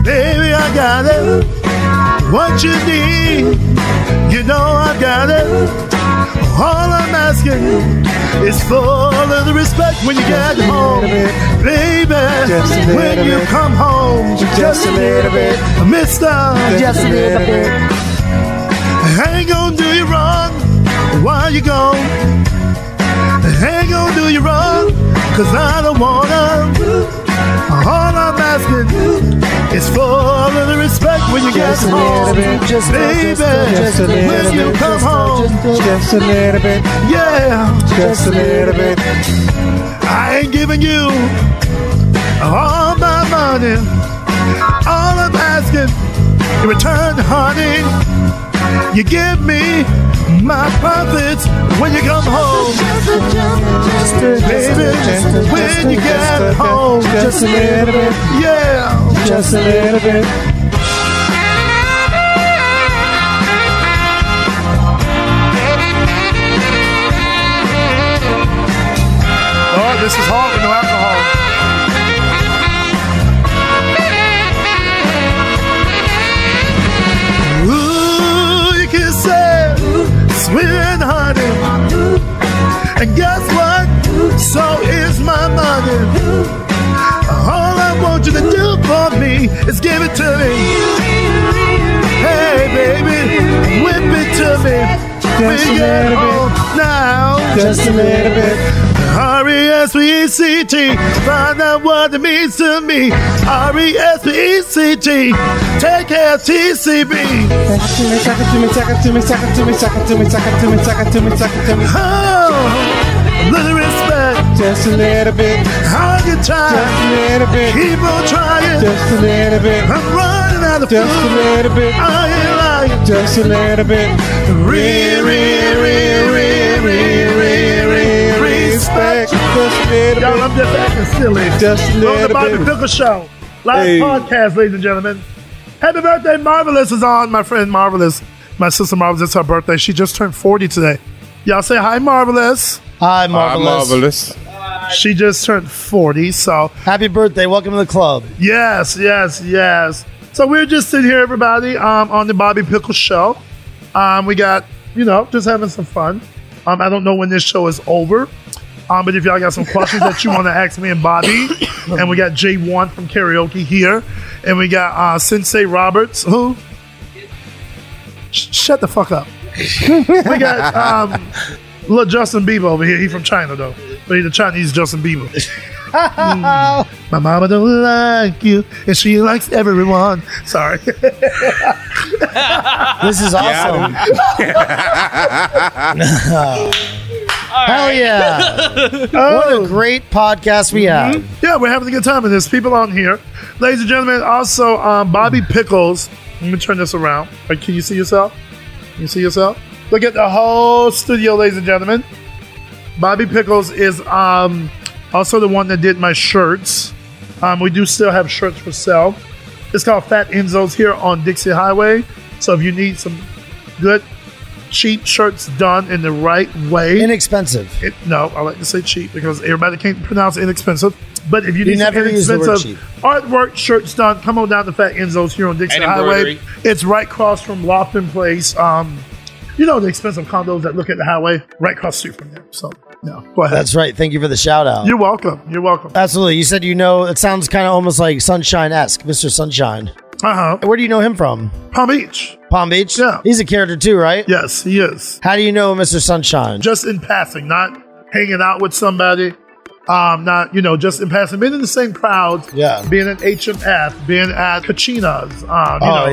baby, I got it. What you need, I got it. All I'm asking is for a little respect when you get home, baby. When you come home, just a little bit, mister, just a little bit. I ain't gonna do you wrong while you gone. I ain't gonna do you wrong, cause I don't wanna. All I'm asking is for a little respect when you get home, baby. When you come home, Just a little bit, yeah, just a little bit. I ain't giving you all my money. All I'm asking in return, honey, you give me my profits when you come home, baby. When you get home, Just a little bit, yeah. just a little bit. Oh, this is hard with no alcohol. Ooh, you can say sweet and honey. And guess what? So is my money. All I want you to do for me is give it to me. Hey, baby, whip it to me. When you get home now, Just a little bit. R-E-S-P-E-C-T, find out what it means to me. R-E-S-P-E-C-T, take care of TCB. Suck it to me, suck it to me, suck it to me, suck it to me, suck it to me, suck it to me, suck it to me. Oh, little respect, Just a little bit, how you just a try, little bit, keep on trying. just a little bit, I'm running out of just a food, little bit, I ain't lying. just a little bit. Respect. Just a little Y'all, bit, I'm just acting silly. just a On the little Bobby bit. Pickles Show. Live Hey. podcast, ladies and gentlemen. Happy birthday, Marvelous is on. My friend Marvelous. My sister Marvelous, it's her birthday. She just turned 40 today. Y'all say hi, Marvelous. Hi, Marvelous. Marvelous. She just turned 40, so Happy birthday. Welcome to the club. yes. So we're just sitting here, everybody, on the Bobby Pickles Show. We got, just having some fun. I don't know when this show is over. But if y'all got some questions that you want to ask me and Bobby, and we got J1 from karaoke here, and we got Sensei Roberts, who? Shut the fuck up. We got little Justin Bieber over here. He's from China though, but he's a Chinese Justin Bieber. My mama don't like you, and she likes everyone. Sorry. This is awesome. Hell yeah. What a great podcast we have. Yeah, we're having a good time, and there's people on here. Ladies and gentlemen, also Bobby Pickles. Let me turn this around. Can you see yourself? Can you see yourself? Look at the whole studio, ladies and gentlemen. Bobby Pickles is also the one that did my shirts. We do still have shirts for sale. It's called Fat Enzo's here on Dixie Highway. So if you need some good, cheap shirts done in the right way. Inexpensive. No, I like to say cheap because everybody can't pronounce inexpensive. But if you need some never use the word inexpensive artwork shirts done, come on down to Fat Enzo's here on Dixie And Highway. embroidery. It's right across from Lofton Place. You know the expensive condos that look at the highway, right across the street from there. So, no, go ahead. That's right. Thank you for the shout out. You're welcome. You're welcome. Absolutely. You said it sounds kind of almost like Sunshine-esque, Mr. Sunshine. Where do you know him from? Palm Beach. Palm Beach? Yeah. He's a character too, right? Yes, he is. How do you know Mr. Sunshine? Just in passing, not hanging out with somebody. Not, just in passing. Being in the same crowd. Yeah. Being at HMF, being at Kachina's.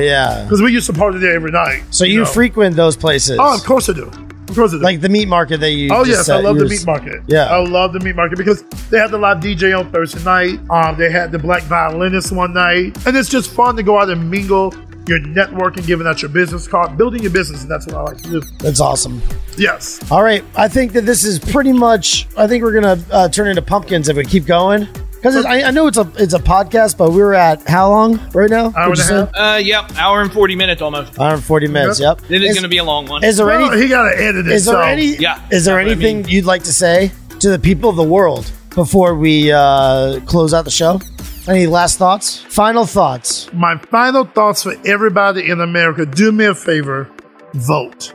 Yeah. Because we used to party there every night. So you frequent those places? Oh, of course I do. Of course I do. Like the meat market that you Oh, just yes. said. I love the meat market. Yeah. I love the meat market because they had the live DJ on Thursday night. They had the black violinist one night. And it's just fun to go out and mingle. You're networking, giving out your business card, building your business, and that's what I like to do. That's awesome. Yes. All right. I think that this is pretty much, I think we're going to turn into pumpkins if we keep going. Because I know it's a podcast, but we're at how long right now? Hour and a half. Yep, hour and 40 minutes almost. Hour and 40 minutes, yep. This is going to be a long one. Is there He got to edit it. Is there so. Yeah. Is there anything you'd like to say to the people of the world before we close out the show? Any last thoughts? Final thoughts? My final thoughts for everybody in America, do me a favor, vote.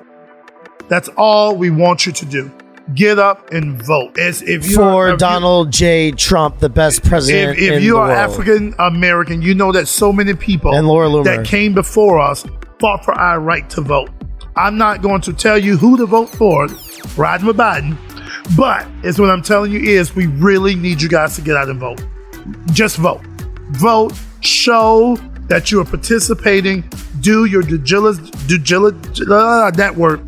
That's all we want you to do. Get up and vote. For Donald J. Trump, the best president if in you the are world. African American, you know that so many people And Laura Loomer. that came before us fought for our right to vote. I'm not going to tell you who to vote for, riding with Biden, but it's what I'm telling you is we really need you guys to get out and vote. Just vote. Vote. Show that you are participating. Do your due diligence, that word.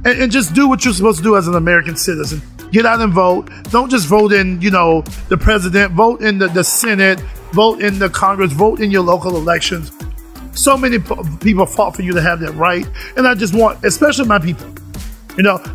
And just do what you're supposed to do as an American citizen. Get out and vote. Don't just vote in, the president. Vote in the Senate. Vote in the Congress. Vote in your local elections. So many people fought for you to have that right. And I just want, especially my people,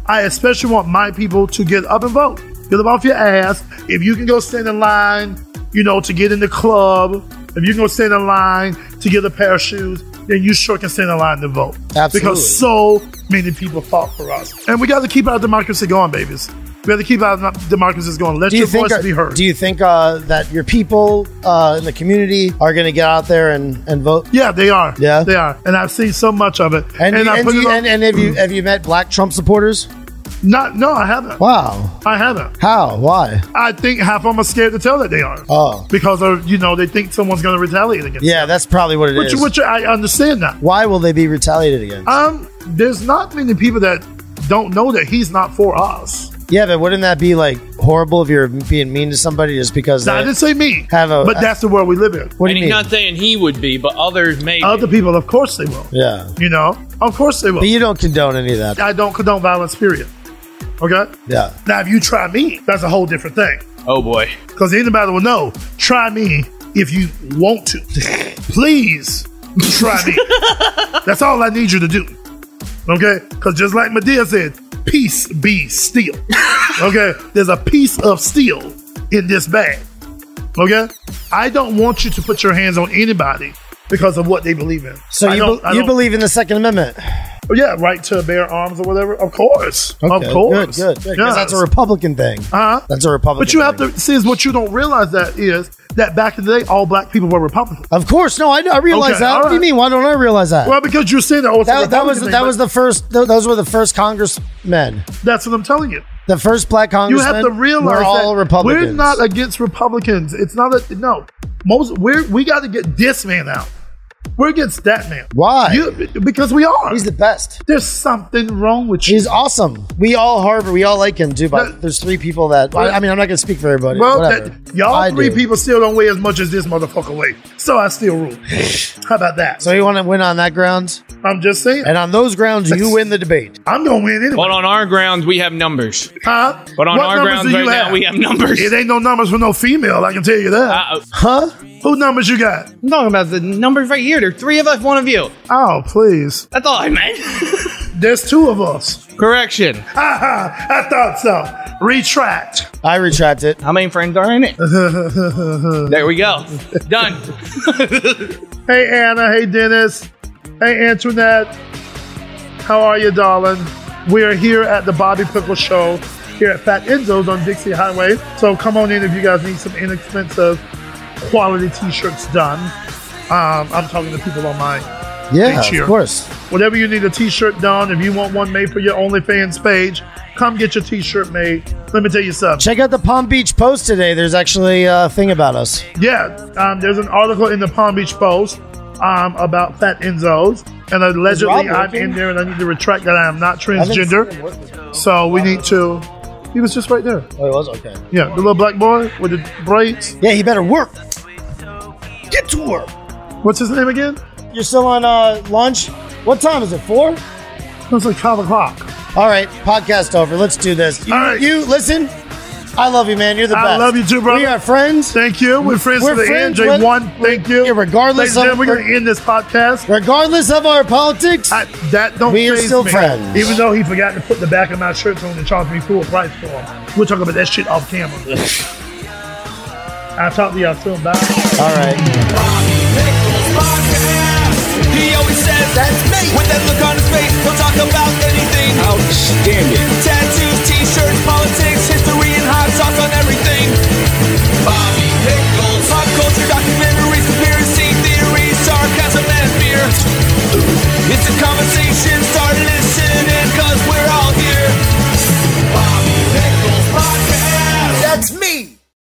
I especially want my people to get up and vote. Get up off your ass. If you can go stand in line, to get in the club, if you can go stand in line to get a pair of shoes, then you sure can stand in line to vote. Absolutely. Because so many people fought for us. And we got to keep our democracy going, babies. We got to keep our democracy going. Let your voice be heard. Do you think that your people in the community are going to get out there and vote? Yeah, they are. Yeah? They are. And I've seen so much of it. And have you met Black Trump supporters? No, I haven't. Wow. I haven't. How? Why? I think half of them are scared to tell that they are. Oh. Because they think someone's going to retaliate against them. Yeah, that's probably what it is. Which I understand that. Why will they be retaliated against? There's not many people that don't know that he's not for us. Yeah, but wouldn't that be horrible if you're being mean to somebody just because I didn't say me, but that's the world we live in. What do and you he's mean? not saying he would be, but others may. Other people, of course they will. Yeah. Of course they will. But you don't condone any of that. I don't condone violence, period. Okay? Yeah. Now, if you try me, that's a whole different thing. Oh boy. Because anybody will know, try me if you want to. Please try me. That's all I need you to do. Okay? Because just like Medea said, peace be still. Okay? There's a piece of steel in this bag. Okay? I don't want you to put your hands on anybody because of what they believe in. So you believe in the Second Amendment? Yeah, right to bear arms or whatever. Of course. Okay, Of course. Good. Because Yes. that's a Republican thing. That's a Republican But you have thing. to see is what you don't realize that back in the day, all black people were Republicans. Of course. No, I realize Okay, that. all What do you right. mean? Why don't I realize that? Well, because you're saying that was the first. Those were the first congressmen. That's what I'm telling you. The first black You congressmen. have to realize we're all that Republicans. we're not against Republicans. It's not we got to get this man out. We're against that man. Why? Because we are. He's the best. There's something wrong with you. He's awesome. We all like him too, but there's 3 people that, I mean, I'm not going to speak for everybody. Well, y'all 3 people still don't weigh as much as this motherfucker weighs. So I still rule. How about that? So you want to win on that ground? I'm just saying. And on those grounds, you win the debate. I'm going to win anyway. But on our grounds, we have numbers. Huh? But on our grounds right now, we have numbers. It ain't no numbers for no female, I can tell you that. Huh? Who numbers you got? I'm talking about the numbers right here. There are 3 of us, 1 of you. Oh, please. That's all I meant. There's 2 of us. Correction. I thought so. Retract. I retract it. How many friends are in it? There we go. Done. Hey, Anna. Hey, Dennis. Hey, Antoinette. How are you, darling? We are here at the Bobby Pickles Show here at Fat Enzo's on Dixie Highway. So come on in if you guys need some inexpensive quality t-shirts done. I'm talking to people on my page here. Of course. Whatever you need a t-shirt done, if you want one made for your OnlyFans page, come get your t-shirt made. Let me tell you something. Check out the Palm Beach Post today. There's actually a thing about us. Yeah, there's an article in the Palm Beach Post about Fat Enzo's, and allegedly I'm in there, and I need to retract that I am not transgender. So we need to. He was just right there. Oh, he was? Okay. Yeah, the little black boy with the braids. Yeah, he better work. Get to work. What's his name again? You're still on lunch? What time is it? 4? It's like 5 o'clock. All right, podcast over. Let's do this. All right. You listen. I love you, man. You're the best. I love you too, brother. We are friends. Thank you. We're friends to the end. J1, thank you. Regardless Ladies and gentlemen, we're going to end this podcast. Regardless of our politics, that don't we are faze still me. friends. Even though he forgot to put the back of my shirts on and charge me full price for them. We'll talk about that shit off camera. I'll talk to y'all soon. Bye. All right. He always says that's me with that look on his face. He'll talk about anything. Outstanding.